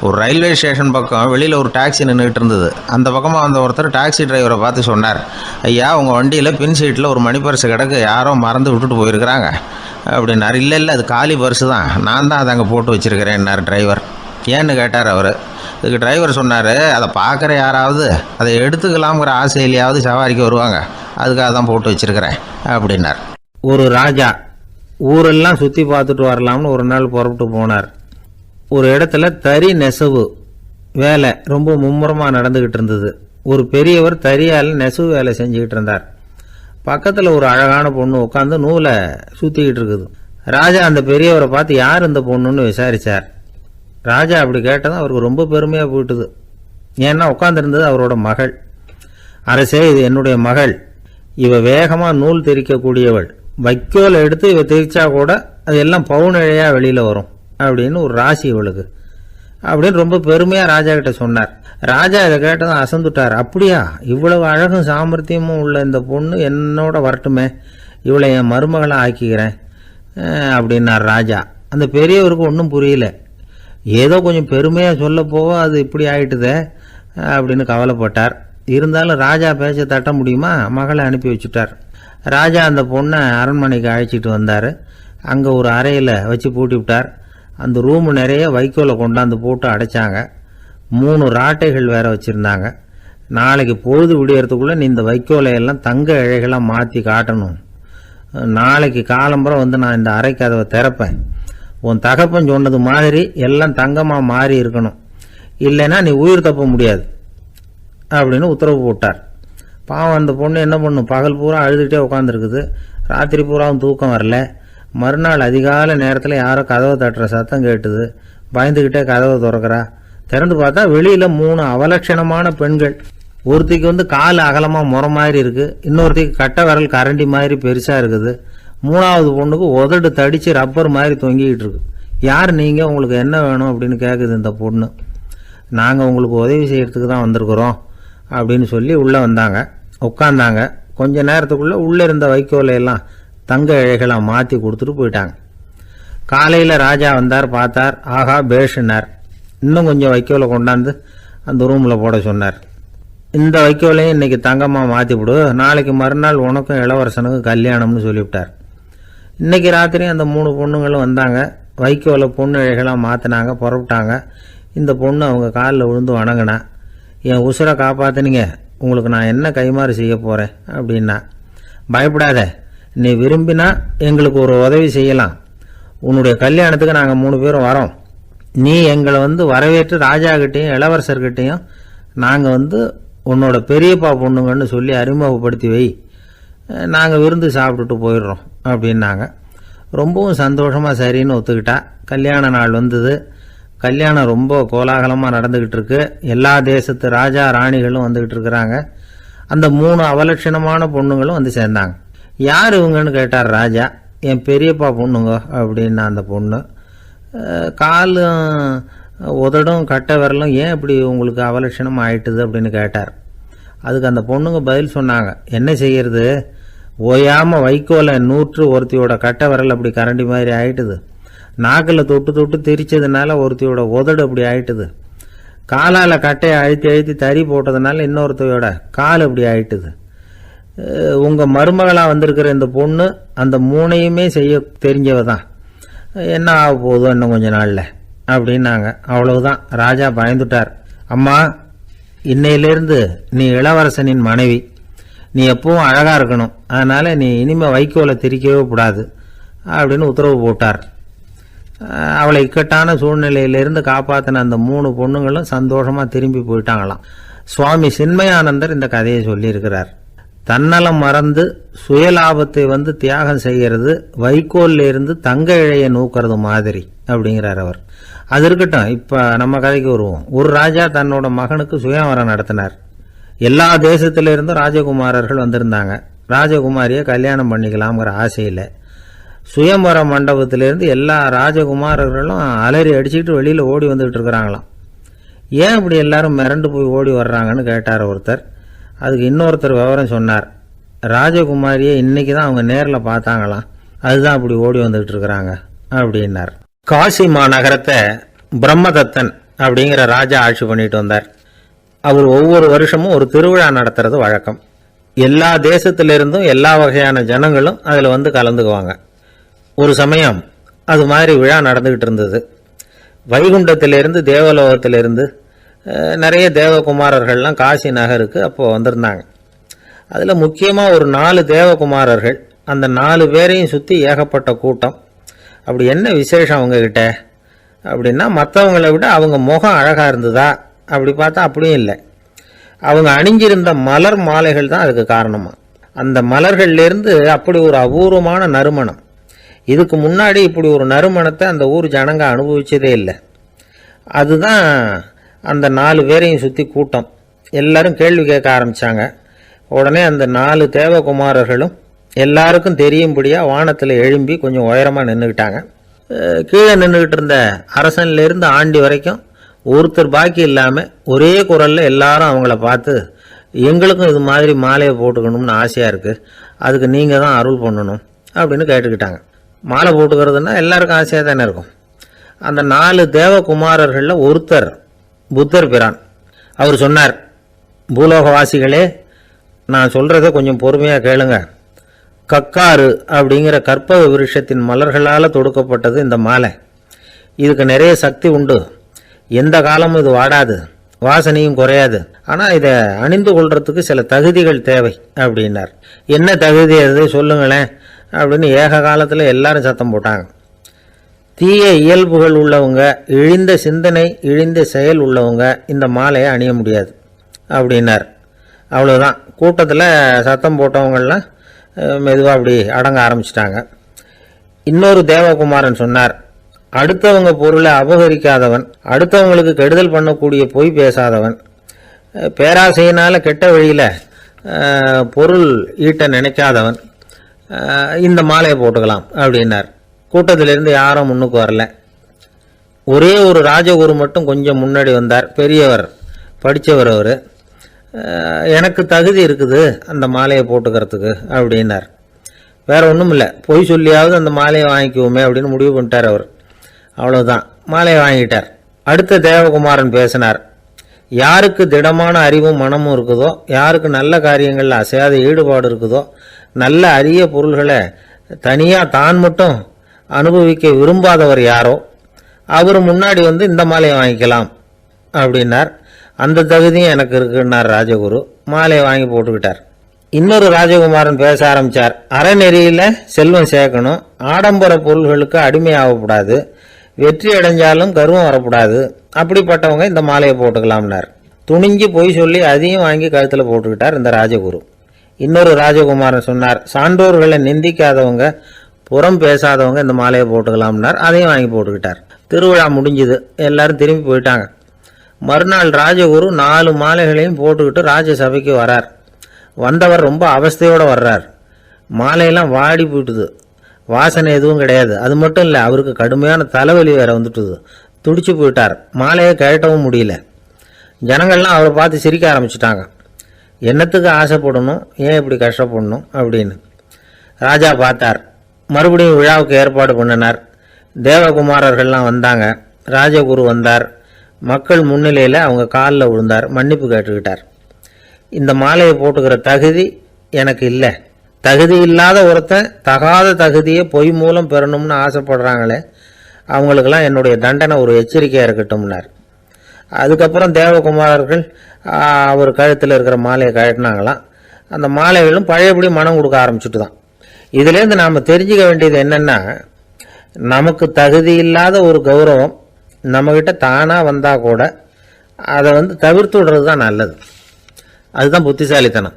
ஒரு ரயில்வே ஸ்டேஷன் பக்கம் வெளியில் ஒரு டாக்ஸி நின்றுட்டு இருந்தது. அந்த பக்கமாக வந்த ஒருத்தர் டாக்ஸி டிரைவரை பார்த்து சொன்னார், ஐயா, உங்கள் வண்டியில் பின் சீட்டில் ஒரு மணி பர்ஸு கிடக்கு, யாரோ மறந்து விட்டுட்டு போயிருக்கிறாங்க அப்படின்னார். இல்லை அது காலி பர்ஸு தான், நான் தான் அதை அங்கே போட்டு வச்சுருக்கிறேன்னார் டிரைவர். ஏன்னு கேட்டார் அவர். இதுக்கு டிரைவர் சொன்னார், அதை பார்க்குற யாராவது அதை எடுத்துக்கலாம்ங்கிற ஆசையிலையாவது சவாரிக்கு வருவாங்க, அதுக்காக தான் போட்டு வச்சுருக்கிறேன் அப்படின்னார். ஒரு ராஜா ஊரெல்லாம் சுற்றி பார்த்துட்டு வரலாம்னு ஒரு நாள் புறப்பட்டு போனார். ஒரு இடத்துல தறி நெசவு வேலை ரொம்ப மும்முரமாக நடந்துக்கிட்டு இருந்தது. ஒரு பெரியவர் தறியால் நெசவு வேலை செஞ்சுக்கிட்டு இருந்தார். பக்கத்தில் ஒரு அழகான பொண்ணு உட்காந்து நூலை சுற்றிக்கிட்டு இருக்குது. ராஜா அந்த பெரியவரை பார்த்து யார் இந்த பொண்ணுன்னு விசாரித்தார். ராஜா அப்படி கேட்டதும் அவருக்கு ரொம்ப பெருமையாக போயிட்டுது. ஏன்னா உட்காந்துருந்தது அவரோட மகள். அரசே, இது என்னுடைய மகள். இவ வேகமாக நூல் திரிக்கக்கூடியவள். வைக்கோல் எடுத்து இவ திரிச்சா கூட அது எல்லாம் பவுனிழையாக வெளியில் வரும் அப்படின்னு ஒரு ராசி இவளுக்கு அப்படின்னு ரொம்ப பெருமையாக ராஜா கிட்ட சொன்னார். ராஜா இதை கேட்டதும் அசந்துட்டார். அப்படியா, இவ்வளவு அழகும் சாமர்த்தியமும் உள்ள இந்த பொண்ணு என்னோட வரட்டுமே, இவளை என் மருமகளை ஆக்கிக்கிறேன் அப்படின்னார் ராஜா. அந்த பெரியவருக்கு ஒன்றும் புரியல. ஏதோ கொஞ்சம் பெருமையாக சொல்ல போக அது இப்படி ஆயிட்டுதே அப்படின்னு கவலைப்பட்டார். இருந்தாலும் ராஜா பேச்ச தட்ட முடியுமா, மகளை அனுப்பி வச்சுட்டார். ராஜா அந்த பொண்ணை அரண்மனைக்கு அழைச்சிட்டு வந்தார். அங்கே ஒரு அறையில் வச்சு பூட்டி விட்டார். அந்த ரூமு நிறைய வைக்கோலை கொண்டாந்து போட்டு அடைச்சாங்க. 3 ராட்டைகள் வேற வச்சுருந்தாங்க. நாளைக்கு பொழுது விடியறதுக்குள்ளே நீ இந்த வைக்கோலையெல்லாம் தங்க இழைகளாக மாற்றி காட்டணும். நாளைக்கு காலம்பரம் நான் இந்த அறை கதவை திறப்பேன். உன் தகப்பன் சொன்னது மாதிரி எல்லாம் தங்கமாக மாறி இருக்கணும், இல்லைன்னா நீ உயிர் தப்ப முடியாது அப்படின்னு உத்தரவு போட்டார். பாவம் அந்த பொண்ணு என்ன பண்ணும், பகல் பூரா அழுதுகிட்டே உட்காந்துருக்குது. ராத்திரி பூராவும் தூக்கம் வரல. மறுநாள் அதிகாலை நேரத்தில் யாரோ கதவை தட்டுற சத்தம் கேட்டுது. பயந்துக்கிட்டே கதவை திறக்கிறா. திறந்து பார்த்தா வெளியில் 3 அவலட்சணமான பெண்கள். ஒருத்திக்கு கால் அகலமாக முறை மாதிரி இருக்குது, இன்னொருத்திக்கு கட்டை விரல் கரண்டி மாதிரி பெருசாக இருக்குது, 3வது பொண்ணுக்கு உதடு தடித்து ரப்பர் மாதிரி தொங்கிக்கிட்டு இருக்கு. யார் நீங்கள், உங்களுக்கு என்ன வேணும் அப்படின்னு கேட்குது இந்த பொண்ணு. நாங்கள் உங்களுக்கு உதவி செய்கிறதுக்கு தான் வந்திருக்கிறோம் அப்படின்னு சொல்லி உள்ளே வந்தாங்க. உட்காந்தாங்க. கொஞ்ச நேரத்துக்குள்ளே உள்ளே இருந்த வைக்கோலையெல்லாம் தங்க இழைகளாக மாற்றி கொடுத்துட்டு போயிட்டாங்க. காலையில் ராஜா வந்தார், பார்த்தார். ஆகா பேஷுன்னார். இன்னும் கொஞ்சம் வைக்கோலை கொண்டாந்து அந்த ரூமில் போட சொன்னார். இந்த வைக்கோலையும் இன்றைக்கி தங்கமாக மாற்றி விடு, நாளைக்கு மறுநாள் உனக்கும் இளவரசனுக்கும் கல்யாணம்னு சொல்லிவிட்டார். இன்றைக்கி ராத்திரி அந்த 3 பொண்ணுங்களும் வந்தாங்க. வைக்கோலை பொண்ணு இழைகளாக மாற்றினாங்க, புறப்பட்டாங்க. இந்த பொண்ணு அவங்க காலில் விழுந்து வணங்கினா, என் உசுரை காப்பாற்றினீங்க, உங்களுக்கு நான் என்ன கைமாறு செய்ய போகிறேன் அப்படின்னா. பயப்படாத, நீ விரும்பினா எங்களுக்கு ஒரு உதவி செய்யலாம். உன்னுடைய கல்யாணத்துக்கு நாங்கள் 3 பேரும் வரோம். நீ எங்களை வரவேற்று ராஜாக்கிட்டையும் இளவரசர்கிட்டையும் நாங்கள் உன்னோட பெரியப்பா பொண்ணுங்கன்னு சொல்லி அறிமுகப்படுத்தி வை, நாங்கள் விருந்து சாப்பிட்டுட்டு போயிடுறோம் அப்படின்னாங்க. ரொம்பவும் சந்தோஷமாக சரின்னு ஒத்துக்கிட்டா. கல்யாண நாள் வந்தது. கல்யாணம் ரொம்ப கோலாகலமாக நடந்துக்கிட்டு இருக்கு. எல்லா தேசத்து ராஜா ராணிகளும் வந்துக்கிட்டு இருக்கிறாங்க. அந்த 3 அவலட்சணமான பொண்ணுங்களும் சேர்ந்தாங்க. யார் இவங்கன்னு கேட்டார் ராஜா. என் பெரியப்பா பொண்ணுங்க அப்படின்னா அந்த பொண்ணு. காலும் உதடும் கட்டை விரலும் ஏன் இப்படி உங்களுக்கு அவலட்சணம் ஆயிட்டுது அப்படின்னு கேட்டார். அதுக்கு அந்த பொண்ணுங்க பதில் சொன்னாங்க. என்ன செய்யறது, ஓயாமல் வைக்கோலை நூற்று ஒருத்தியோட கட்டை விரல் அப்படி கரண்டி மாதிரி ஆயிட்டுது. நாக்கில் தொட்டு தொட்டு திரிச்சதுனால ஒருத்தியோட உதடு அப்படி ஆயிட்டுது. காலால் கட்டையை அழுத்தி அழுத்தி தறி போட்டதுனால இன்னொருத்தையோட கால் அப்படி ஆயிட்டுது. உங்கள் மருமகளாக வந்திருக்கிற இந்த பொண்ணு அந்த 3ஐயுமே செய்ய தெரிஞ்சவ தான். என்ன ஆக போகுதோ இன்னும் கொஞ்ச நாளில் அப்படின்னாங்க. அவ்வளவுதான். ராஜா பயந்துட்டார். அம்மா, இன்னையிலேருந்து நீ இளவரசனின் மனைவி. நீ எப்பவும் அழகாக இருக்கணும். அதனால் நீ இனிமேல் வைக்கோலை திரிக்கவே கூடாது அப்படின்னு உத்தரவு போட்டார். அவளை இக்கட்டான சூழ்நிலையிலிருந்து காப்பாற்றின அந்த 3 பொண்ணுங்களும் சந்தோஷமாக திரும்பி போயிட்டாங்களாம். சுவாமி சின்மயானந்தர் இந்த கதையை சொல்லியிருக்கிறார். தன்னலம் மறந்து சுயலாபத்தை தியாகம் செய்கிறது வைக்கோல்ல இருந்து தங்க இழைய நூக்கிறது மாதிரி அப்படிங்கிறார் அவர். அது இருக்கட்டும், இப்ப நம்ம கதைக்கு வருவோம். ஒரு ராஜா தன்னோட மகனுக்கு சுயவரம் நடத்தினார். எல்லா தேசத்திலிருந்தும் ராஜகுமாரர்கள் வந்திருந்தாங்க. ராஜகுமாரியை கல்யாணம் பண்ணிக்கலாம்ங்கிற ஆசையில் சுயம்பர மண்டபத்திலிருந்து எல்லா ராஜகுமாரர்களும் அலறி அடிச்சுக்கிட்டு வெளியில் ஓடி வந்துகிட்டு இருக்கிறாங்களாம். ஏன் இப்படி எல்லாரும் மிரண்டு போய் ஓடி வர்றாங்கன்னு கேட்டார் ஒருத்தர். அதுக்கு இன்னொருத்தர் விவரம் சொன்னார். ராஜகுமாரியை இன்னைக்கு தான் அவங்க நேரில் பார்த்தாங்களாம், அதுதான் அப்படி ஓடி வந்துகிட்டு இருக்கிறாங்க அப்படின்னார். காசி மாநகரத்தை பிரம்மதத்தன் அப்படிங்கிற ராஜா ஆட்சி பண்ணிட்டு வந்தார். அவர் ஒவ்வொரு வருஷமும் ஒரு திருவிழா நடத்துறது வழக்கம். எல்லா தேசத்திலிருந்தும் எல்லா வகையான ஜனங்களும் அதில் கலந்துக்குவாங்க. ஒரு சமயம் அது மாதிரி விழா நடந்துகிட்டு இருந்தது. வைகுண்டத்திலிருந்து தேவலோகத்திலிருந்து நிறைய தேவகுமாரர்கள்லாம் காசி நகருக்கு அப்போது வந்திருந்தாங்க. அதில் முக்கியமாக ஒரு 4 தேவகுமாரர்கள். அந்த 4 பேரையும் சுற்றி ஏகப்பட்ட கூட்டம். அப்படி என்ன விசேஷம் அவங்கக்கிட்ட அப்படின்னா, மற்றவங்களை விட அவங்க முகம் அழகாக இருந்ததா அப்படி பார்த்தா அப்படியும் இல்லை. அவங்க அணிஞ்சிருந்த மலர் மாலைகள் தான் அதுக்கு காரணமாக. அந்த மலர்கள்லேருந்து அப்படி ஒரு அபூர்வமான நறுமணம். இதுக்கு முன்னாடி இப்படி ஒரு நறுமணத்தை அந்த ஊர் ஜனங்க அனுபவிச்சதே இல்லை. அதுதான் அந்த 4 பேரையும் சுற்றி கூட்டம். எல்லாரும் கேள்வி கேட்க ஆரம்பித்தாங்க. உடனே அந்த 4 தேவகுமாரர்களும் எல்லாருக்கும் தெரியும்படியாக வானத்தில் எழும்பி கொஞ்சம் உயரமாக நின்றுக்கிட்டாங்க. கீழே நின்றுக்கிட்டு இருந்த அரசன்லேருந்து ஆண்டி வரைக்கும் ஒருத்தர் பாக்கி இல்லாமல் ஒரே குரலில் எல்லாரும் அவங்கள பார்த்து, எங்களுக்கும் இது மாதிரி மாலையை போட்டுக்கணும்னு ஆசையாக இருக்குது, அதுக்கு நீங்கள் தான் அருள் பண்ணணும் அப்படின்னு கேட்டுக்கிட்டாங்க. மாலை போட்டுக்கிறதுனா எல்லாருக்கும் ஆசையாக தானே இருக்கும். அந்த 4 தேவகுமாரர்களில் ஒருத்தர் புத்தர் பிரான். அவர் சொன்னார், பூலோகவாசிகளே, நான் சொல்கிறத கொஞ்சம் பொறுமையாக கேளுங்க. கக்காரு அப்படிங்கிற கற்பக விருஷத்தின் மலர்களால் தொடுக்கப்பட்டது இந்த மாலை. இதுக்கு நிறைய சக்தி உண்டு. எந்த காலமும் இது வாடாது, வாசனையும் குறையாது. ஆனால் இதை அணிந்து கொள்றதுக்கு சில தகுதிகள் தேவை அப்படின்னார். என்ன தகுதி அது சொல்லுங்களேன் அப்படின்னு ஏக காலத்தில் எல்லாரும் சத்தம் போட்டாங்க. தீய இயல்புகள் உள்ளவங்க, இழிந்த சிந்தனை, இழிந்த செயல் உள்ளவங்க இந்த மாலையை அணிய முடியாது அப்படின்னார். அவ்வளோதான். கூட்டத்தில் சத்தம் போட்டவங்கள்லாம் மெதுவாக அப்படி அடங்க ஆரம்பிச்சிட்டாங்க. இன்னொரு தேவகுமாரன் சொன்னார், அடுத்தவங்க பொருளை அபகரிக்காதவன், அடுத்தவங்களுக்கு கெடுதல் பண்ணக்கூடிய பொய் பேசாதவன், பேராசையினால் கெட்ட வழியில் பொருள் ஈட்ட நினைக்காதவன் இந்த மாலையை போட்டுக்கலாம் அப்படின்னார். கூட்டத்திலிருந்து யாரும் முன்னுக்கு வரல. ஒரே ஒரு ராஜகுரு மட்டும் கொஞ்சம் முன்னாடி வந்தார். பெரியவர், படித்தவர். அவர், எனக்கு தகுதி இருக்குது அந்த மாலையை போட்டுக்கிறதுக்கு அப்படின்னார். வேற ஒன்றும் இல்லை, பொய் சொல்லியாவது அந்த மாலையை வாங்கிக்குவோமே அப்படின்னு முடிவு பண்ணிட்டார் அவர். அவ்வளோதான், மாலையை வாங்கிட்டார். அடுத்த தேவகுமாரன் பேசினார். யாருக்கு திடமான அறிவும் மனமும் இருக்குதோ, யாருக்கு நல்ல காரியங்களில் அசையாத ஈடுபாடு இருக்குதோ, நல்ல அரிய பொருள்களை தனியாக தான் மட்டும் அனுபவிக்க விரும்பாதவர் யாரோ அவர் முன்னாடி வந்து இந்த மாலையை வாங்கிக்கலாம் அப்படின்னார். அந்த தகுதியும் எனக்கு இருக்குன்னார் ராஜகுரு. மாலையை வாங்கி போட்டுக்கிட்டார். இன்னொரு ராஜகுமாரன் பேச ஆரம்பித்தார். அறநெறியில் செல்வம் சேர்க்கணும், ஆடம்பர பொருள்களுக்கு அடிமையாகக்கூடாது, வெற்றி அடைஞ்சாலும் கர்வம் வரக்கூடாது, அப்படிப்பட்டவங்க இந்த மாலையை போட்டுக்கலாம்னார். துணிஞ்சு பொய் சொல்லி அதையும் வாங்கி கழுத்தில் போட்டுக்கிட்டார் இந்த ராஜகுரு. இன்னொரு ராஜகுமாரன் சொன்னார், சான்றோர்களை நிந்திக்காதவங்க, புறம் பேசாதவங்க இந்த மாலையை போட்டுக்கலாம்னார். அதையும் வாங்கி போட்டுக்கிட்டார். திருவிழா முடிஞ்சுது, எல்லாரும் திரும்பி போயிட்டாங்க. மறுநாள் ராஜகுரு 4 மாலைகளையும் போட்டுக்கிட்டு ராஜசபைக்கு வரார். வந்தவர் ரொம்ப அவஸ்தையோடு வர்றார். மாலையெல்லாம் வாடி போயிட்டுது, வாசனை எதுவும் கிடையாது. அது மட்டும் இல்லை, அவருக்கு கடுமையான தலைவலி வேற வந்துட்டுது. துடிச்சு போயிட்டார். மாலையை கழட்டவும் முடியல. ஜனங்கள்லாம் அவரை பார்த்து சிரிக்க ஆரம்பிச்சிட்டாங்க. என்னத்துக்கு ஆசைப்படணும், ஏன் இப்படி கஷ்டப்படணும் அப்படின்னு. ராஜா பார்த்தார். மறுபடியும் விழாவுக்கு ஏற்பாடு பண்ணினார். தேவகுமாரர்கள்லாம் வந்தாங்க. ராஜகுரு வந்தார். மக்கள் முன்னிலையில் அவங்க காலில் விழுந்தார், மன்னிப்பு கேட்டுக்கிட்டார். இந்த மாலையை போட்டுக்கிற தகுதி எனக்கு இல்லை. தகுதி இல்லாத ஒருத்தன் தகாத தகுதியை பொய் மூலம் பெறணும்னு ஆசைப்படுறாங்களே, அவங்களுக்கெல்லாம் என்னுடைய தண்டனை ஒரு எச்சரிக்கையாக இருக்கட்டும்னார். அதுக்கப்புறம் தேவகுமாரர்கள் அவர் கழுத்தில் இருக்கிற மாலையை கழட்டினாங்களாம். அந்த மாலைகளும் பழையபடி மனம் கொடுக்க ஆரம்பிச்சுட்டு தான். இதுலேருந்து நாம் தெரிஞ்சுக்க வேண்டியது என்னென்னா, நமக்கு தகுதி இல்லாத ஒரு கௌரவம் நம்மக்கிட்ட தானாக வந்தால் கூட அதை தவிர்த்து விடுறது தான் நல்லது. அதுதான் புத்திசாலித்தனம்.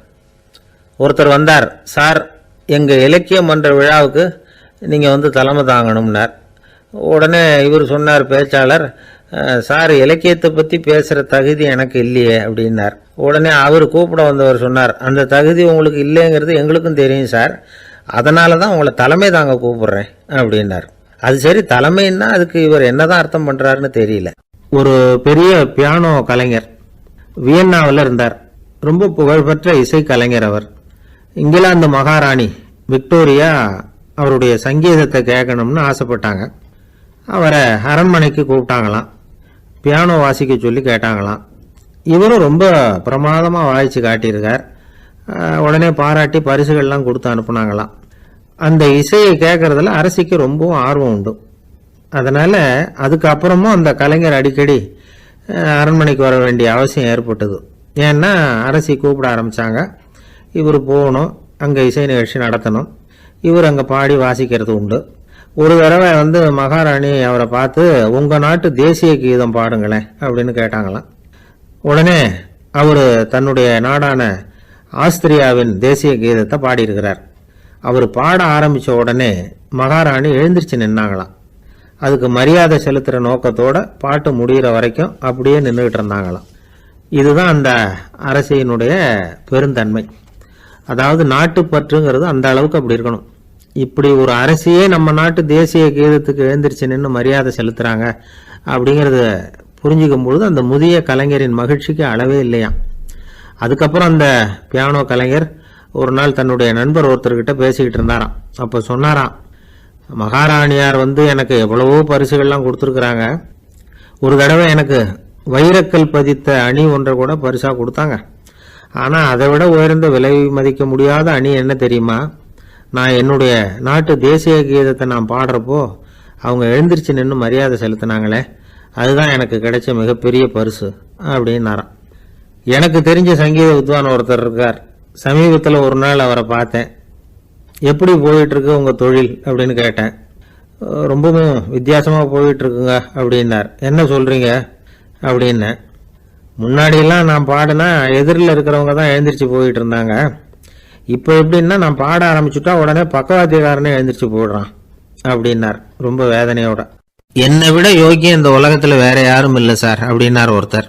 ஒருத்தர் வந்தார். சார், எங்கள் இலக்கிய மன்ற விழாவுக்கு நீங்கள் தலைமை தாங்கணும்னார். உடனே இவர் சொன்னார், பேச்சாளர், சார், இலக்கியத்தை பற்றி பேசுகிற தகுதி எனக்கு இல்லையே அப்படின்னார். உடனே அவர் கூப்பிட வந்தவர் சொன்னார், அந்த தகுதி உங்களுக்கு இல்லைங்கிறது எங்களுக்கும் தெரியும் சார், அதனால தான் உங்களை தலைமை தாங்க கூப்பிடுறேன் அப்படின்னார். அது சரி, தலைமைன்னா அதுக்கு இவர் என்னதான் அர்த்தம் பண்ணுறாருன்னு தெரியல. ஒரு பெரிய பியானோ கலைஞர் வியன்னாவில் இருந்தார். ரொம்ப புகழ்பெற்ற இசை கலைஞர் அவர். இங்கிலாந்து மகாராணி விக்டோரியா அவருடைய சங்கீதத்தை கேட்கணும்னு ஆசைப்பட்டாங்க. அவரை அரண்மனைக்கு கூப்பிட்டாங்களாம். பியானோ வாசிக்க சொல்லி கேட்டாங்களாம். இவரும் ரொம்ப பிரமாதமாக வாய்ச்சி காட்டியிருக்கார். உடனே பாராட்டி பரிசுகள்லாம் கொடுத்து அனுப்புனாங்களாம். அந்த இசையை கேட்கறதுல அரசிக்கு ரொம்பவும் ஆர்வம் உண்டு. அதனால் அதுக்கப்புறமும் அந்த கலைஞர் அடிக்கடி அரண்மனைக்கு வர வேண்டிய அவசியம் ஏற்பட்டது. ஏன்னா அரசி கூப்பிட ஆரம்பித்தாங்க. இவர் போகணும், அங்கே இசை நிகழ்ச்சி நடத்தணும். இவர் அங்கே பாடி வாசிக்கிறது உண்டு. ஒரு தடவை மகாராணி அவரை பார்த்து, உங்கள் நாட்டு தேசிய கீதம் பாடுங்களேன் அப்படின்னு கேட்டாங்களாம். உடனே அவர் தன்னுடைய நாடான ஆஸ்திரியாவின் தேசிய கீதத்தை பாடியிருக்கிறார். அவர் பாட ஆரம்பித்த உடனே மகாராணி எழுந்திரிச்சு நின்னாங்களாம். அதுக்கு மரியாதை செலுத்துகிற நோக்கத்தோடு பாட்டு முடிகிற வரைக்கும் அப்படியே நின்றுக்கிட்டு இருந்தாங்களாம். இதுதான் அந்த அரசியினுடைய பெருந்தன்மை. அதாவது நாட்டுப்பற்றுங்கிறது அந்த அளவுக்கு அப்படி இருக்கணும். இப்படி ஒரு அரசியே நம்ம நாட்டு தேசிய கீதத்துக்கு எழுந்திரிச்சு நின்று மரியாதை செலுத்துகிறாங்க அப்படிங்கிறத புரிஞ்சிக்கும் பொழுது அந்த முதிய கலைஞரின் மகிழ்ச்சிக்கு அளவே இல்லையாம். அதுக்கப்புறம் அந்த பியானோ கலைஞர் ஒரு நாள் தன்னுடைய நண்பர் ஒருத்தர்கிட்ட பேசிக்கிட்டு இருந்தாராம். அப்போ சொன்னாராம், மகாராணியார் எனக்கு எவ்வளவோ பரிசுகள்லாம் கொடுத்துருக்குறாங்க. ஒரு தடவை எனக்கு வைரக்கல் பதித்த அணி ஒன்றை கூட பரிசாக கொடுத்தாங்க. ஆனால் அதை விட உயர்ந்த விலை மதிக்க முடியாத அணி என்ன தெரியுமா? நான் என்னுடைய நாட்டு தேசிய கீதத்தை நான் பாடுறப்போ அவங்க எழுந்திரிச்சு நின்று மரியாதை செலுத்தினாங்களே, அதுதான் எனக்கு கிடைச்ச மிகப்பெரிய பரிசு அப்படின்னாராம். எனக்கு தெரிஞ்ச சங்கீத வித்வான் ஒருத்தர் இருக்கார். சமீபத்தில் ஒரு நாள் அவரை பார்த்தேன். எப்படி போயிட்டுருக்கு உங்கள் தொழில் அப்படின்னு கேட்டேன். ரொம்பவும் வித்தியாசமாக போயிட்டுருக்குங்க அப்படின்னார். என்ன சொல்கிறீங்க அப்படின்னேன். முன்னாடியெல்லாம் நான் பாடினா எதிரில் இருக்கிறவங்க தான் எழுந்திரிச்சு போயிட்டு இருந்தாங்க. இப்போ எப்படின்னா நான் பாட ஆரம்பிச்சுட்டா உடனே பக்கவாத்தியக்காரனே எழுந்திரிச்சு போயிடுறான் அப்படின்னார் ரொம்ப வேதனையோட. என்னை விட யோகியம் இந்த உலகத்தில் வேற யாரும் இல்லை சார் அப்படின்னார் ஒருத்தர்.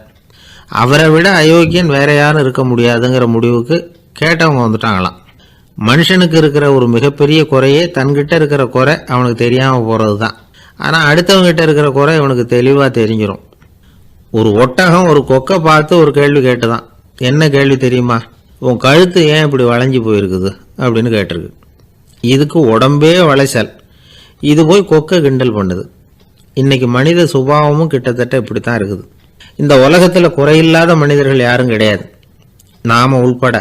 அவரை விட அயோக்கியன் வேற யாரும் இருக்க முடியாதுங்கிற முடிவுக்கு கேட்டவங்க வந்துட்டாங்களாம். மனுஷனுக்கு இருக்கிற ஒரு மிகப்பெரிய குறையே தன்கிட்ட இருக்கிற குறை அவனுக்கு தெரியாமல் போகிறது தான். ஆனால் அடுத்தவங்ககிட்ட இருக்கிற குறை இவனுக்கு தெளிவாக தெரிஞ்சிடும். ஒரு ஒட்டகம் ஒரு கொக்கை பார்த்து ஒரு கேள்வி கேட்டுதான். என்ன கேள்வி தெரியுமா? உன் கழுத்து ஏன் இப்படி வளைஞ்சி போயிருக்குது அப்படின்னு கேட்டிருக்கு. இதுக்கு உடம்பே வளைச்சல். இது போய் கொக்கை கிண்டல் பண்ணுது. இன்னைக்கு மனித சுபாவமும் கிட்டத்தட்ட இப்படித்தான் இருக்குது. இந்த உலகத்தில் குறையில்லாத மனிதர்கள் யாரும் கிடையாது, நாம் உள்பட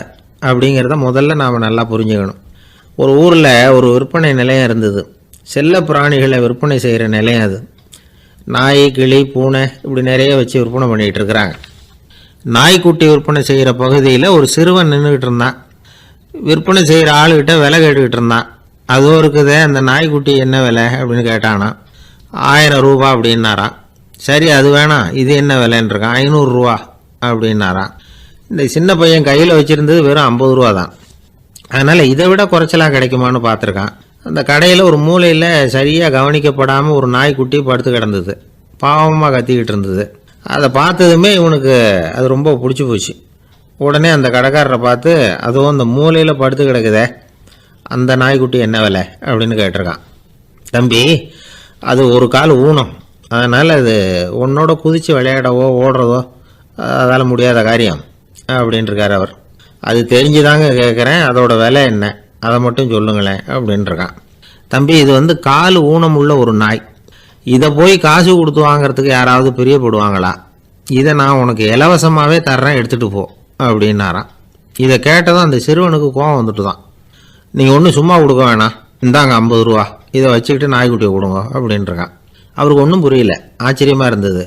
அப்படிங்கிறத முதல்ல நாம் நல்லா புரிஞ்சுக்கணும். ஒரு ஊரில் ஒரு விற்பனை நிலையம் இருந்தது. செல்ல பிராணிகளை விற்பனை செய்கிற நிலையம் அது. நாய், கிளி, பூனை இப்படி நிறைய வச்சு விற்பனை பண்ணிகிட்டு இருக்கிறாங்க. நாய்க்குட்டி விற்பனை செய்கிற பகுதியில் ஒரு சிறுவன் நின்றுக்கிட்டு இருந்தான். விற்பனை செய்கிற ஆளுகிட்ட விலை கேட்டுக்கிட்டு இருந்தான். அதுவும் இருக்குதே, அந்த நாய்க்குட்டி என்ன விலை அப்படின்னு கேட்டானா. 1000 ரூபா அப்படின்னாரான். சரி, அது வேணாம், இது என்ன விலைன்னு இருக்கான். 500 ரூபா அப்படின்னாரான். இந்த சின்ன பையன் கையில் வச்சுருந்தது வெறும் 50 ரூபா தான். அதனால் இதை விட குறைச்சலாக கிடைக்குமான்னு பார்த்துருக்கான். அந்த கடையில் ஒரு மூலையில் சரியாக கவனிக்கப்படாமல் ஒரு நாய்க்குட்டி படுத்து கிடந்தது. பாவமாக கத்திக்கிட்டு இருந்தது. அதை பார்த்ததுமே இவனுக்கு அது ரொம்ப பிடிச்சி போச்சு. உடனே அந்த கடைக்காரரை பார்த்து, அதுவும் அந்த மூலையில் படுத்து கிடக்குதே அந்த நாய்க்குட்டி என்ன விலை அப்படின்னு கேட்டிருக்கான். தம்பி, அது ஒரு கால் ஊனம், அதனால் அது உன்னோட குதித்து விளையாடவோ ஓடுறதோ அதால் முடியாத காரியம் அப்படின்ட்டுருக்கார் அவர். அது தெரிஞ்சுதாங்க கேட்குறேன், அதோட விலை என்ன அதை மட்டும் சொல்லுங்களேன் அப்படின்ட்டுருக்கான். தம்பி, இது கால் ஊனம் உள்ள ஒரு நாய். இதை போய் காசு கொடுத்து வாங்கிறதுக்கு யாராவது பிரியப்படுவாங்களா? இதை நான் உனக்கு இலவசமாகவே தர்றேன், எடுத்துகிட்டு போ அப்படின்னாரான். இதை கேட்டதும் அந்த சிறுவனுக்கு கோபம் வந்துட்டு தான். நீங்கள் ஒன்றும் சும்மா கொடுக்க வேணாம், இந்தாங்க 50 ரூபா, இதை வச்சுக்கிட்டு நாய்க்குட்டியை கொடுங்க அப்படின்ட்டுருக்கான். அவருக்கு ஒன்றும் புரியல, ஆச்சரியமாக இருந்தது.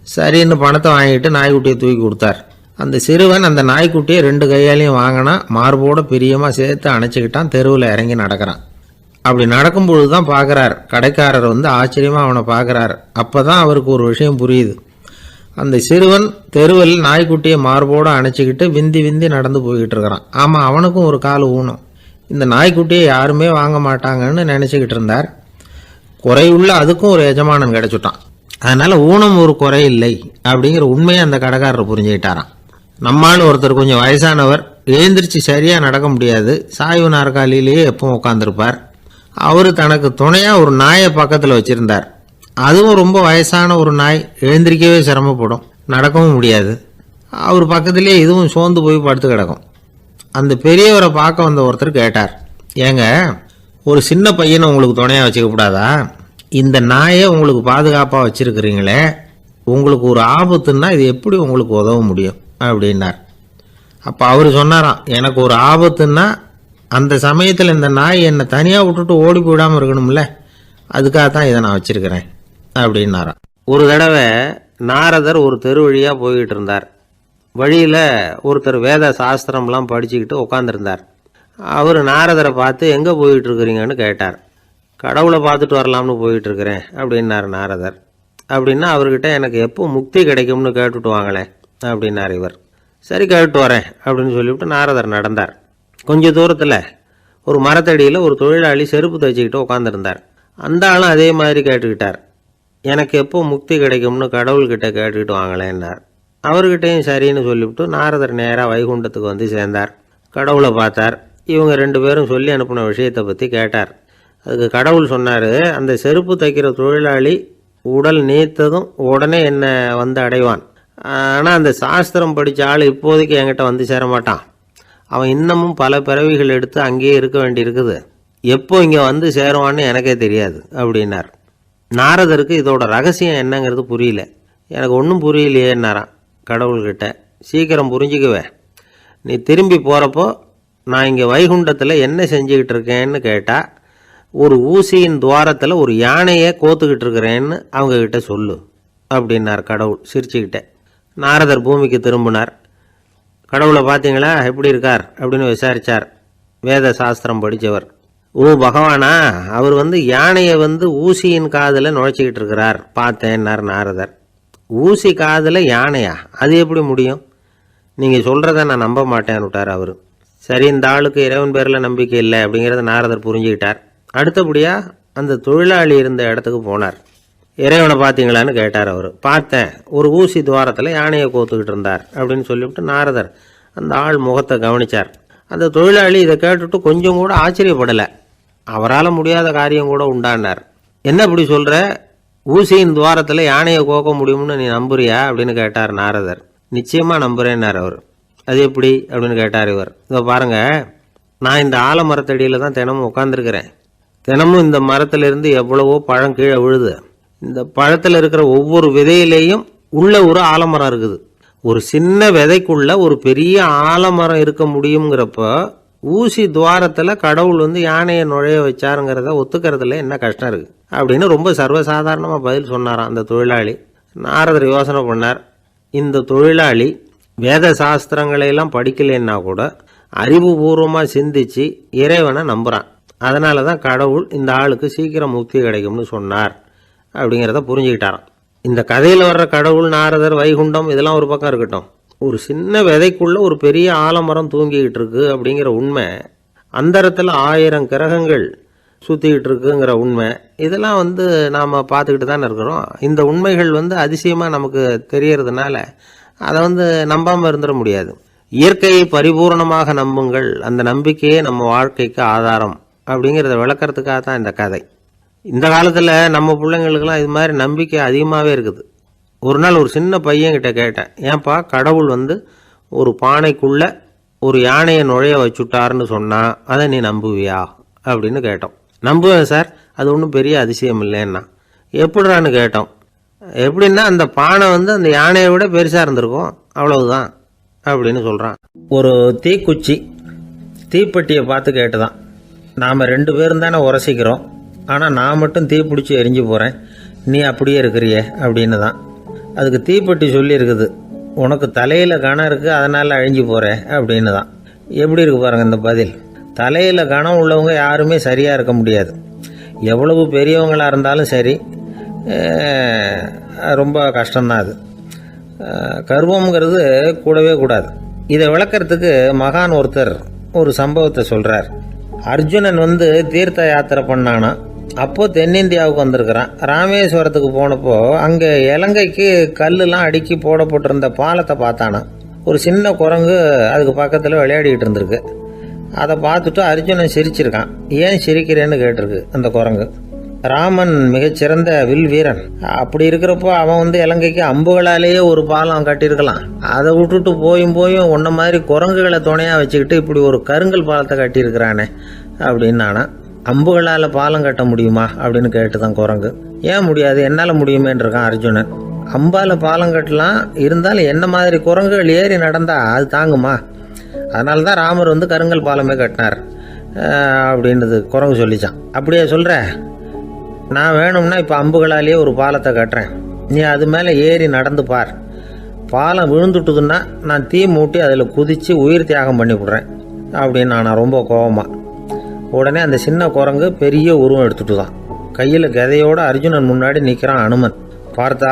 சரின்னு பணத்தை வாங்கிட்டு நாய்க்குட்டியை தூக்கி கொடுத்தார். அந்த சிறுவன் அந்த நாய்க்குட்டியை 2 கையாலையும் வாங்கினா, மார்போட பிரியமாக சேர்த்து அணைச்சிக்கிட்டான். தெருவில் இறங்கி நடக்கிறான். அப்படி நடக்கும்பொழுது தான் பார்க்குறார், கடைக்காரர் ஆச்சரியமாக அவனை பார்க்குறார். அப்போ தான் அவருக்கு ஒரு விஷயம் புரியுது. அந்த சிறுவன் தெருவில் நாய்க்குட்டியை மார்போடு அணைச்சிக்கிட்டு விந்தி விந்தி நடந்து போய்கிட்டு இருக்கிறான். ஆமாம், அவனுக்கும் ஒரு கால் ஊனம். இந்த நாய்க்குட்டியை யாருமே வாங்க மாட்டாங்கன்னு நினச்சிக்கிட்டு இருந்தார். குறையுள்ள அதுக்கும் ஒரு எஜமானன் கிடச்சிட்டான். அதனால் ஊனம் ஒரு குறை இல்லை அப்படிங்கிற உண்மையை அந்த கடைக்காரர் புரிஞ்சுக்கிட்டாராம். நம்மால் ஒருத்தர் கொஞ்சம் வயசானவர், எழுந்திரிச்சு சரியாக நடக்க முடியாது, சாய்வு நாற்காலியிலேயே எப்பவும் உட்காந்துருப்பார். அவர் தனக்கு துணையாக ஒரு நாயை பக்கத்தில் வச்சுருந்தார். அதுவும் ரொம்ப வயசான ஒரு நாய், எழுந்திரிக்கவே சிரமப்படும், நடக்கவும் முடியாது. அவர் பக்கத்துலேயே இதுவும் சோர்ந்து போய் படுத்து கிடக்கும். அந்த பெரியவரை பார்க்க வந்த ஒருத்தர் கேட்டார், ஏங்க, ஒரு சின்ன பையனை உங்களுக்கு துணையாக வச்சுக்கப்படாதா? இந்த நாயை உங்களுக்கு பாதுகாப்பாக வச்சுருக்கிறீங்களே, உங்களுக்கு ஒரு ஆபத்துன்னா இது எப்படி உங்களுக்கு உதவ முடியும் அப்படின்னார். அப்போ அவர் சொன்னாராம், எனக்கு ஒரு ஆபத்துன்னா அந்த சமயத்தில் இந்த நாய் என்னை தனியாக விட்டுட்டு ஓடி போயிடாமல் இருக்கணும்ல, அதுக்காகத்தான் இதை நான் வச்சுருக்கிறேன் அப்படின்னாராம். ஒரு தடவை நாரதர் ஒரு தெரு வழியாக போய்கிட்டு இருந்தார். வழியில் ஒருத்தர் வேத சாஸ்திரம்லாம் படிச்சுக்கிட்டு உட்காந்துருந்தார். அவர் நாரதரை பார்த்து, எங்கே போயிட்டுருக்குறீங்கன்னு கேட்டார். கடவுளை பார்த்துட்டு வரலாம்னு போயிட்டுருக்கிறேன் அப்படின்னார் நாரதர். அப்படின்னா அவர்கிட்ட, எனக்கு எப்போ முக்தி கிடைக்கும்னு கேட்டுட்டு வாங்களேன் அப்படின்னார் இவர். சரி, கேட்டு வரேன் அப்படின்னு சொல்லிவிட்டு நாரதர் நடந்தார். கொஞ்சம் தூரத்தில் ஒரு மரத்தடியில் ஒரு தொழிலாளி செருப்பு தைச்சிக்கிட்டு உட்காந்துருந்தார். அந்த ஆளும் அதே மாதிரி கேட்டுக்கிட்டார், எனக்கு எப்போ முக்தி கிடைக்கும்னு கடவுள்கிட்ட கேட்டுக்கிட்டு வாங்களேன்னார். அவர்கிட்டையும் சரின்னு சொல்லிவிட்டு நாரதர் நேராக வைகுண்டத்துக்கு சேர்ந்தார். கடவுளை பார்த்தார். இவங்க 2 பேரும் சொல்லி அனுப்பின விஷயத்தை பற்றி கேட்டார். அதுக்கு கடவுள் சொன்னார், அந்த செருப்பு தைக்கிற தொழிலாளி உடல் நீத்ததும் உடனே என்னை அடைவான். ஆனால் அந்த சாஸ்திரம் படித்த ஆள் இப்போதைக்கு என்கிட்ட சேரமாட்டான். அவன் இன்னமும் பல பிறவிகள் எடுத்து அங்கேயே இருக்க வேண்டி இருக்குது. எப்போ இங்கே சேருவான்னு எனக்கே தெரியாது அப்படின்னார். நாரதருக்கு இதோட ரகசியம் என்னங்கிறது புரியல. எனக்கு ஒன்றும் புரியலையேன்னாரான் கடவுள்கிட்ட. சீக்கிரம் புரிஞ்சுக்குவேன், நீ திரும்பி போகிறப்போ நான் இங்கே வைகுண்டத்தில் என்ன செஞ்சுக்கிட்டு இருக்கேன்னு கேட்டால், ஒரு ஊசியின் துவாரத்தில் ஒரு யானையை கோத்துக்கிட்டு இருக்கிறேன்னு அவங்கக்கிட்ட சொல்லு அப்படின்னார் கடவுள் சிரிச்சுக்கிட்டே. நாரதர் பூமிக்கு திரும்பினார். கடவுளை பார்த்தீங்களா, எப்படி இருக்கார் அப்படின்னு விசாரித்தார். வேத சாஸ்திரம் படித்தவர். ஓ பகவானா, அவர் யானையை ஊசியின் காதில் நுழைச்சிக்கிட்டு இருக்கிறார் பார்த்தேன்னார் நாரதர். ஊசி காதில் யானையா? அது எப்படி முடியும்? நீங்கள் சொல்கிறத நான் நம்ப மாட்டேன்னு விட்டார் அவர். சரி, இந்த ஆளுக்கு இறைவன் பேரில் நம்பிக்கை இல்லை அப்படிங்கிறத நாரதர் புரிஞ்சுக்கிட்டார். அடுத்தபடியாக அந்த தொழிலாளி இருந்த இடத்துக்கு போனார். இறைவனை பார்த்தீங்களான்னு கேட்டார் அவர். பார்த்தேன், ஒரு ஊசி துவாரத்தில் யானையை கோத்துக்கிட்டு இருந்தார் அப்படின்னு சொல்லிவிட்டு நாரதர் அந்த ஆள் முகத்தை கவனித்தார். அந்த தொழிலாளி இதை கேட்டுட்டு கொஞ்சம் கூட ஆச்சரியப்படலை. அவரால் முடியாத காரியம் கூட உண்டானார். என்ன இப்படி சொல்கிற, ஊசியின் துவாரத்தில் யானையை கோக்க முடியும்னு நீ நம்புறியா அப்படின்னு கேட்டார் நாரதர். நிச்சயமாக நம்புகிறேன்னார் அவர். அது எப்படி அப்படின்னு கேட்டார் இவர். இதோ பாருங்கள், நான் இந்த ஆலமரத்தடியில் தான் தினமும் உட்காந்துருக்கிறேன். தினமும் இந்த மரத்திலிருந்து எவ்வளவோ பழம் கீழே விழுது. இந்த பழத்தில் இருக்கிற ஒவ்வொரு விதையிலேயும் உள்ள ஒரு ஆலமரம் இருக்குது. ஒரு சின்ன விதைக்குள்ள ஒரு பெரிய ஆலமரம் இருக்க முடியுங்கிறப்ப ஊசி துவாரத்தில் கடவுள் வந்து யானையை நுழைய வச்சாருங்கிறத ஒத்துக்கிறதுல என்ன கஷ்டம் இருக்குது அப்படின்னு ரொம்ப சர்வசாதாரணமாக பதில் சொன்னாராம் அந்த தொழிலாளி. நாரதர் யோசனை பண்ணார், இந்த தொழிலாளி வேத சாஸ்திரங்களையெல்லாம் படிக்கலைன்னா கூட அறிவுபூர்வமாக சிந்திச்சு இறைவனை நம்புகிறான். அதனால தான் கடவுள் இந்த ஆளுக்கு சீக்கிரம் முக்தி கிடைக்கும்னு சொன்னார் அப்படிங்கிறத புரிஞ்சுக்கிட்டாராம். இந்த கதையில் வர்ற கடவுள், நாரதர், வைகுண்டம் இதெல்லாம் ஒரு பக்கம் இருக்கட்டும், ஒரு சின்ன விதைக்குள்ள ஒரு பெரிய ஆலமரம் தூங்கிக்கிட்டு இருக்கு அப்படிங்கிற உண்மை, அந்தரத்தில் 1000 கிரகங்கள் சுற்றிக்கிட்டு இருக்குங்கிற உண்மை, இதெல்லாம் வந்து நாம் பார்த்துக்கிட்டு தானே இருக்கிறோம். இந்த உண்மைகள் வந்து அதிசயமாக நமக்கு தெரியறதுனால அதை வந்து நம்பாமல் இருந்துட முடியாது. இயற்கையை பரிபூர்ணமாக நம்புங்கள், அந்த நம்பிக்கையே நம்ம வாழ்க்கைக்கு ஆதாரம் அப்படிங்கிறத விளக்கறதுக்காக தான் இந்த கதை. இந்த காலத்தில் நம்ம பிள்ளைங்களுக்கெல்லாம் இது மாதிரி நம்பிக்கை அதிகமாகவே இருக்குது. ஒரு நாள் ஒரு சின்ன பையன்கிட்ட கேட்டேன், ஏன்பா கடவுள் வந்து ஒரு பானைக்குள்ளே ஒரு யானையை நுழைய வச்சுட்டாருன்னு சொன்னால் அதை நீ நம்புவியா அப்படின்னு கேட்டோம். நம்புவேன் சார், அது ஒன்றும் பெரிய அதிசயம் இல்லைன்னா. எப்படிறான்னு கேட்டோம். எப்படின்னா அந்த பானை வந்து அந்த யானையை விட பெருசாக இருந்திருக்கும், அவ்வளவுதான் அப்படின்னு சொல்கிறான். ஒரு தீக்குச்சி தீப்பெட்டியை பார்த்து கேட்டுதான், நாம் 2 பேரும் தானே உரசிக்கிறோம், ஆனால் நான் மட்டும் தீ பிடிச்சி எரிஞ்சு போகிறேன், நீ அப்படியே இருக்கிறியே அப்படின்னு தான். அதுக்கு தீப்பெட்டி சொல்லியிருக்குது, உனக்கு தலையில் கணம் இருக்குது அதனால் அழிஞ்சு போகிற அப்படின்னு தான். எப்படி இருக்கு பாருங்கள் இந்த பதில். தலையில் கணம் உள்ளவங்க யாருமே சரியாக இருக்க முடியாது. எவ்வளவு பெரியவங்களாக இருந்தாலும் சரி, ரொம்ப கஷ்டம்தான் அது. கர்வம்ங்கிறது கூடவே கூடாது. இதை விளக்கறதுக்கு மகான் ஒருத்தர் ஒரு சம்பவத்தை சொல்கிறார். அர்ஜுனன் வந்து தீர்த்த யாத்திரை பண்ணானா, அப்போது தென்னிந்தியாவுக்கு வந்திருக்கிறான். ராமேஸ்வரத்துக்கு போனப்போ அங்கே இலங்கைக்கு கல்லுலாம் அடுக்கி போடப்பட்டிருந்த பாலத்தை பார்த்தானா. ஒரு சின்ன குரங்கு அதுக்கு பக்கத்தில் விளையாடிக்கிட்டு இருந்திருக்கு. அதை பார்த்துட்டு அர்ஜுனன் சிரிச்சிருக்கான். ஏன் சிரிக்கிறேன்னு கேட்டிருக்கு அந்த குரங்கு. ராமன் மிகச்சிறந்த வில் வீரன், அப்படி இருக்கிறப்போ அவன் வந்து இலங்கைக்கு அம்புகளாலேயே ஒரு பாலம் கட்டியிருக்கலாம். அதை விட்டுட்டு போயும் உன்ன மாதிரி குரங்குகளை துணையாக வச்சுக்கிட்டு இப்படி ஒரு கருங்கல் பாலத்தை கட்டியிருக்கிறானே அப்படின்னு நானா. அம்புகளால் பாலம் கட்ட முடியுமா அப்படின்னு கேட்டுதான் குரங்கு. ஏன் முடியாது, என்னால் முடியுமேன்னு இருக்கான் அர்ஜுனன். அம்பால் பாலம் கட்டலாம், இருந்தாலும் என்ன மாதிரி குரங்குகள் ஏறி நடந்தா அது தாங்குமா? அதனால தான் ராமர் வந்து கருங்கல் பாலமே கட்டினார் அப்படின்றது குரங்கு சொல்லிச்சான். அப்படியே சொல்கிற, நான் வேணும்னா இப்போ அம்புகளாலேயே ஒரு பாலத்தை கட்டுறேன், நீ அது மேலே ஏறி நடந்து பார். பாலம் விழுந்துட்டுதுன்னா நான் தீ மூட்டி அதில் குதித்து உயிர் தியாகம் பண்ணி விடுறேன் அப்படின்னு நான் ரொம்ப கோபமாக. உடனே அந்த சின்ன குரங்கு பெரிய உருவம் எடுத்துட்டு தான் கையில் கதையோடு அர்ஜுனன் முன்னாடி நிற்கிறான் அனுமன். பார்த்தா,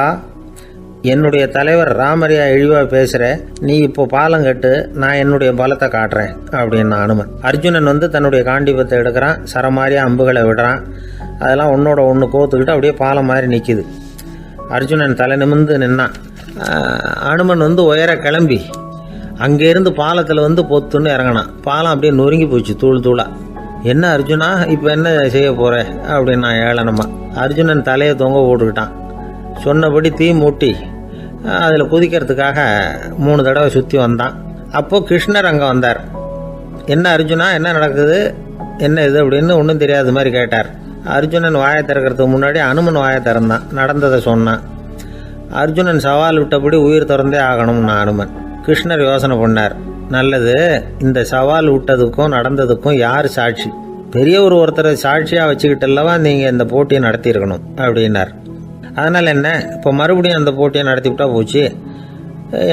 என்னுடைய தலைவர் ராமரையா இழிவாக பேசுகிற, நீ இப்போ பாலம் கட்டு, நான் என்னுடைய பலத்தை காட்டுறேன் அப்படின்னு அனுமன். அர்ஜுனன் வந்து தன்னுடைய காண்டிபத்தை எடுக்கிறான், சரமாரியாக அம்புகளை விடுறான். அதெல்லாம் ஒன்றோட ஒன்று கோத்துக்கிட்டு அப்படியே பாலம் மாதிரி நிற்கிது. அர்ஜுனன் தலை நிமிர்ந்து நின்னான். அனுமன் வந்து உயர கிளம்பி அங்கேருந்து பாலத்தில் வந்து பொத்துன்னு இறங்கினான். பாலம் அப்படியே நொறுங்கி போச்சு தூள் தூளாக. என்ன அர்ஜுனா, இப்போ என்ன செய்ய போகிற அப்படின்னு நான் ஏளனமா. அர்ஜுனன் தலையை தொங்க போட்டுக்கிட்டான். சொன்னபடி தீ மூட்டி அதில் குதிக்கிறதுக்காக 3 தடவை சுற்றி வந்தான். அப்போது கிருஷ்ணர் அங்கே வந்தார். என்ன அர்ஜுனா, என்ன நடக்குது, என்ன இது அப்படின்னு ஒன்றும் தெரியாத மாதிரி கேட்டார். அர்ஜுனன் வாயை திறக்கிறதுக்கு முன்னாடி அனுமன் வாயை திறந்தான், நடந்ததை சொன்னான். அர்ஜுனன் சவால் விட்டபடி உயிர் திறந்தே ஆகணும்னா அனுமன். கிருஷ்ணர் யோசனை பண்ணார், நல்லது, இந்த சவால் விட்டதுக்கும் நடந்ததுக்கும் யார் சாட்சி? பெரியவர் ஒருத்தரை சாட்சியாக வச்சுக்கிட்டல்லவா நீங்கள் இந்த போட்டியை நடத்தியிருக்கணும் அப்படின்னார். அதனால் என்ன, இப்போ மறுபடியும் அந்த போட்டியை நடத்தி விட்டா போச்சு,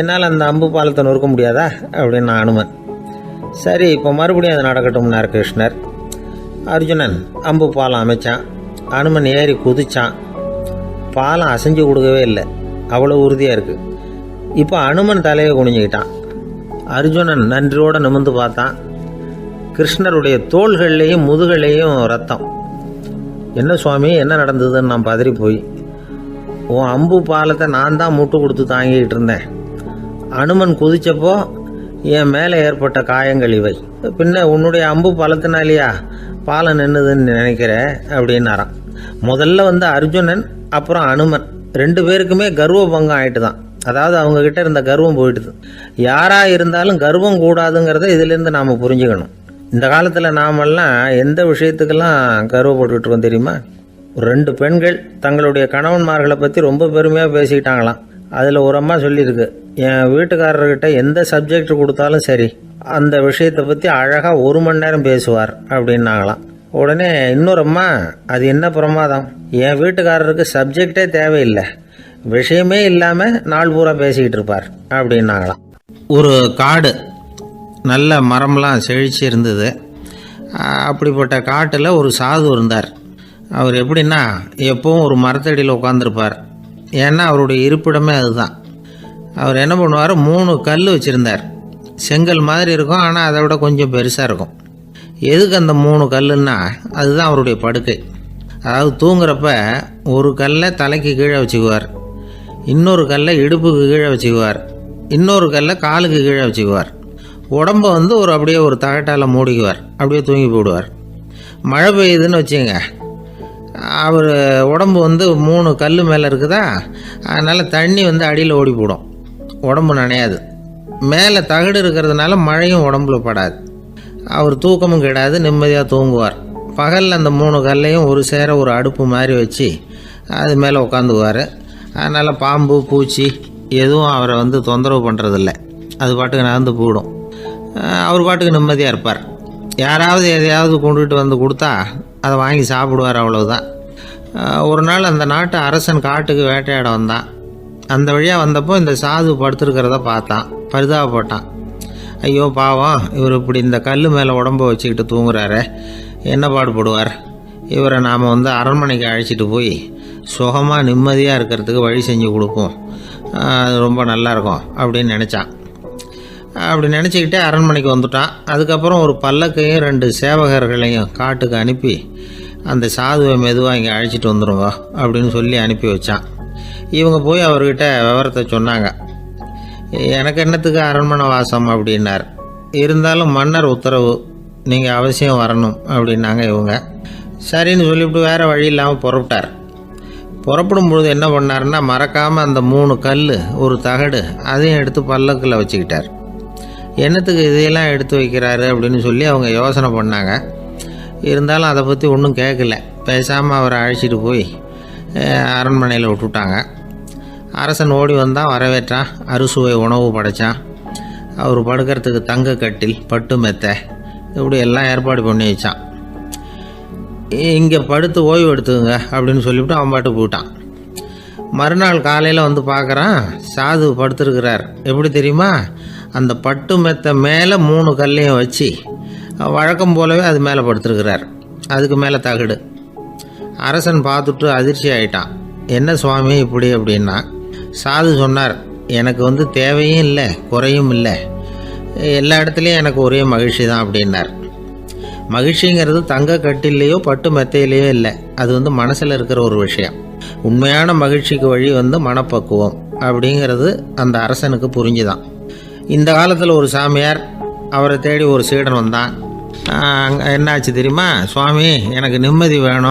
என்னால் அந்த அம்பு பாலத்தை நொறுக்க முடியாதா அப்படின்னு அனுமன். சரி, இப்போ மறுபடியும் அது நடக்கட்டும்னார் கிருஷ்ணர். அர்ஜுனன் அம்பு பாலம் அமைச்சான். அனுமன் ஏறி குதிச்சான். பாலம் அசைஞ்சு கொடுக்கவே இல்லை, அவ்வளோ உறுதியாக இருக்குது. இப்போ அனுமன் தலையை குனிஞ்சுக்கிட்டான். அர்ஜுனன் நன்றியோடு நிமிர்ந்து பார்த்தான். கிருஷ்ணருடைய தோள்கள்லேயும் முதுகள்லேயும் ரத்தம். என்ன சுவாமி, என்ன நடந்ததுன்னு நான் பதறி போய், உன் அம்பு பாலத்தை நான் தான் முட்டு கொடுத்து தாங்கிக்கிட்டு இருந்தேன். அனுமன் குதிச்சப்போ என் மேலே ஏற்பட்ட காயங்கள் இவை. பின்ன உன்னுடைய அம்பு பாலத்தினாலேயா பாலம் நின்றுதுன்னு நினைக்கிற அப்படின்னாரான். முதல்ல வந்து அர்ஜுனன், அப்புறம் அனுமன் 2 பேருக்குமே கர்வ பங்கம் ஆயிட்டு தான். அதாவது அவங்கக்கிட்ட இருந்த கர்வம் போயிட்டுது. யாராக இருந்தாலும் கர்வம் கூடாதுங்கிறத இதிலேருந்து நாம் புரிஞ்சுக்கணும். இந்த காலத்தில் நாமெல்லாம் எந்த விஷயத்துக்கெல்லாம் கர்வப்பட்டுக்கிட்டு இருக்கோம் தெரியுமா? 2 பெண்கள் தங்களுடைய கணவன்மார்களை பற்றி ரொம்ப பெருமையாக பேசிக்கிட்டாங்களாம். அதில் ஒரு அம்மா சொல்லியிருக்கு, என் வீட்டுக்காரர்கிட்ட எந்த சப்ஜெக்ட் கொடுத்தாலும் சரி அந்த விஷயத்தை பற்றி அழகாக 1 மணி நேரம் பேசுவார் அப்படின்னாங்களாம். உடனே இன்னொரு அம்மா, அது என்ன பிரமாதம், என் வீட்டுக்காரருக்கு சப்ஜெக்டே தேவையில்லை, விஷயமே இல்லாமல் நாள் பூரா பேசிக்கிட்டு இருப்பார் அப்படின்னாங்களாம். ஒரு காடு, நல்ல மரம்லாம் செழிச்சு இருந்தது. அப்படிப்பட்ட காட்டில் ஒரு சாது இருந்தார். அவர் எப்படின்னா எப்பவும் ஒரு மரத்தடியில் உட்காந்துருப்பார். ஏன்னா அவருடைய இருப்பிடமே அதுதான். அவர் என்ன பண்ணுவார், 3 கல் வச்சுருந்தார். செங்கல் மாதிரி இருக்கும், ஆனால் அதை விட கொஞ்சம் பெருசாக இருக்கும். எதுக்கு அந்த 3 கல்லுன்னா அதுதான் அவருடைய படுக்கை. அதாவது தூங்குறப்ப ஒரு கல்லை தலைக்கு கீழே வச்சுக்குவார், இன்னொரு கல்லை இடுப்புக்கு கீழே வச்சுக்குவார், இன்னொரு கல்லை காலுக்கு கீழே வச்சுக்குவார். உடம்பை வந்து அப்படியே ஒரு தகட்டால் மூடிக்குவார், அப்படியே தூங்கி போடுவார். மழை பெய்யுதுன்னு வச்சுங்க, அவர் உடம்பு வந்து 3 கல் மேலே இருக்குதா, அதனால் தண்ணி வந்து அடியில் ஓடி போடும், உடம்பு நனையாது. மேலே தகடு இருக்கிறதுனால மழையும் உடம்புல படாது. அவர் தூக்கமும் கிடாது, நிம்மதியாக தூங்குவார். பகலில் அந்த 3 கல்லையும் ஒரு சேர ஒரு அடுப்பு மாதிரி வச்சு அது மேலே உட்காந்துக்குவார். அதனால் பாம்பு பூச்சி எதுவும் அவரை வந்து தொந்தரவு பண்ணுறதில்ல, அது பாட்டுக்கு நடந்து போயிடும். அவர் பாட்டுக்கு நிம்மதியாக இருப்பார். யாராவது எதையாவது கொண்டுகிட்டு வந்து கொடுத்தா அதை வாங்கி சாப்பிடுவார், அவ்வளவுதான். ஒரு நாள் அந்த நாட்டு அரசன் காட்டுக்கு வேட்டையாட வந்தான். அந்த வழியாக வந்தப்போ இந்த சாது படுத்துருக்கிறத பார்த்தான், பரிதாபப்பட்டான். ஐயோ பாவம், இவர் இப்படி இந்த கல் மேலே உடம்பை வச்சுக்கிட்டு தூங்குறாரு, என்ன பாடுபடுவார், இவரை நாம் வந்து அரண்மனைக்கு அழைச்சிட்டு போய் சுகமாக நிம்மதியாக இருக்கிறதுக்கு வழி செஞ்சு கொடுப்போம், அது ரொம்ப நல்லாயிருக்கும் அப்படின்னு நினச்சான். அப்படி நினச்சிக்கிட்டே அரண்மனைக்கு வந்துட்டான். அதுக்கப்புறம் ஒரு பல்லக்கையும் 2 சேவகர்களையும் காட்டுக்கு அனுப்பி அந்த சாதுவை மெதுவாக இங்கே அழைச்சிட்டு வந்துடுங்க அப்படின்னு சொல்லி அனுப்பி வச்சான். இவங்க போய் அவர்கிட்ட விவரத்தை சொன்னாங்க. எனக்கு என்னத்துக்கு அரண்மனை வாசம் அப்படின்னார். இருந்தாலும் மன்னர் உத்தரவு, நீங்கள் அவசியம் வரணும் அப்படின்னாங்க இவங்க. சரின்னு சொல்லிவிட்டு வேறு வழி இல்லாமல் புறப்பட்டார். புறப்படும் பொழுது என்ன பண்ணாருன்னா, மறக்காமல் அந்த 3 கல் ஒரு தகடு அதையும் எடுத்து பல்லக்கில் வச்சுக்கிட்டார். என்னத்துக்கு இதையெல்லாம் எடுத்து வைக்கிறாரு அப்படின்னு சொல்லி அவங்க யோசனை பண்ணாங்க. இருந்தாலும் அதை பற்றி ஒன்றும் கேட்கல. பேசாமல் அவரை அழைச்சிட்டு போய் அரண்மனையில் விட்டுட்டாங்க. அரசன் ஓடி வந்தான், வரவேற்றான், அறுசுவை உணவு படைத்தான். அவர் படுக்கிறதுக்கு தங்க கட்டில், பட்டு மெத்தை, இப்படி எல்லாம் ஏற்பாடு பண்ணி வச்சான். இங்கே படுத்து ஓய்வு எடுத்துங்க அப்படின்னு சொல்லிவிட்டு அவன் பாட்டு போயிட்டான். மறுநாள் காலையில் வந்து பார்க்குறான், சாது படுத்துருக்கிறார். எப்படி தெரியுமா, அந்த பட்டு மெத்தை மேலே 3 கல்லையும் வச்சு வழக்கம் போலவே அது மேலே படுத்துருக்கிறார், அதுக்கு மேலே தகடு. அரசன் பார்த்துட்டு அதிர்ச்சி ஆகிட்டான். என்ன சுவாமி இப்படி அப்படின்னா, சாது சொன்னார், எனக்கு வந்து தேவையும் இல்லை குறையும் இல்லை, எல்லா இடத்துலையும் எனக்கு ஒரே மகிழ்ச்சி தான் அப்படின்னார். மகிழ்ச்சிங்கிறது தங்க கட்டிலேயோ பட்டு மெத்தையிலேயோ இல்லை, அது வந்து மனசில் இருக்கிற ஒரு விஷயம். உண்மையான மகிழ்ச்சிக்கு வழி வந்து மனப்பக்குவம் அப்படிங்கிறது அந்த அரசனுக்கு புரிஞ்சுதான். இந்த காலத்தில் ஒரு சாமியார், அவரை தேடி ஒரு சீடன் வந்தான். என்னாச்சு தெரியுமா, சுவாமி எனக்கு நிம்மதி வேணும்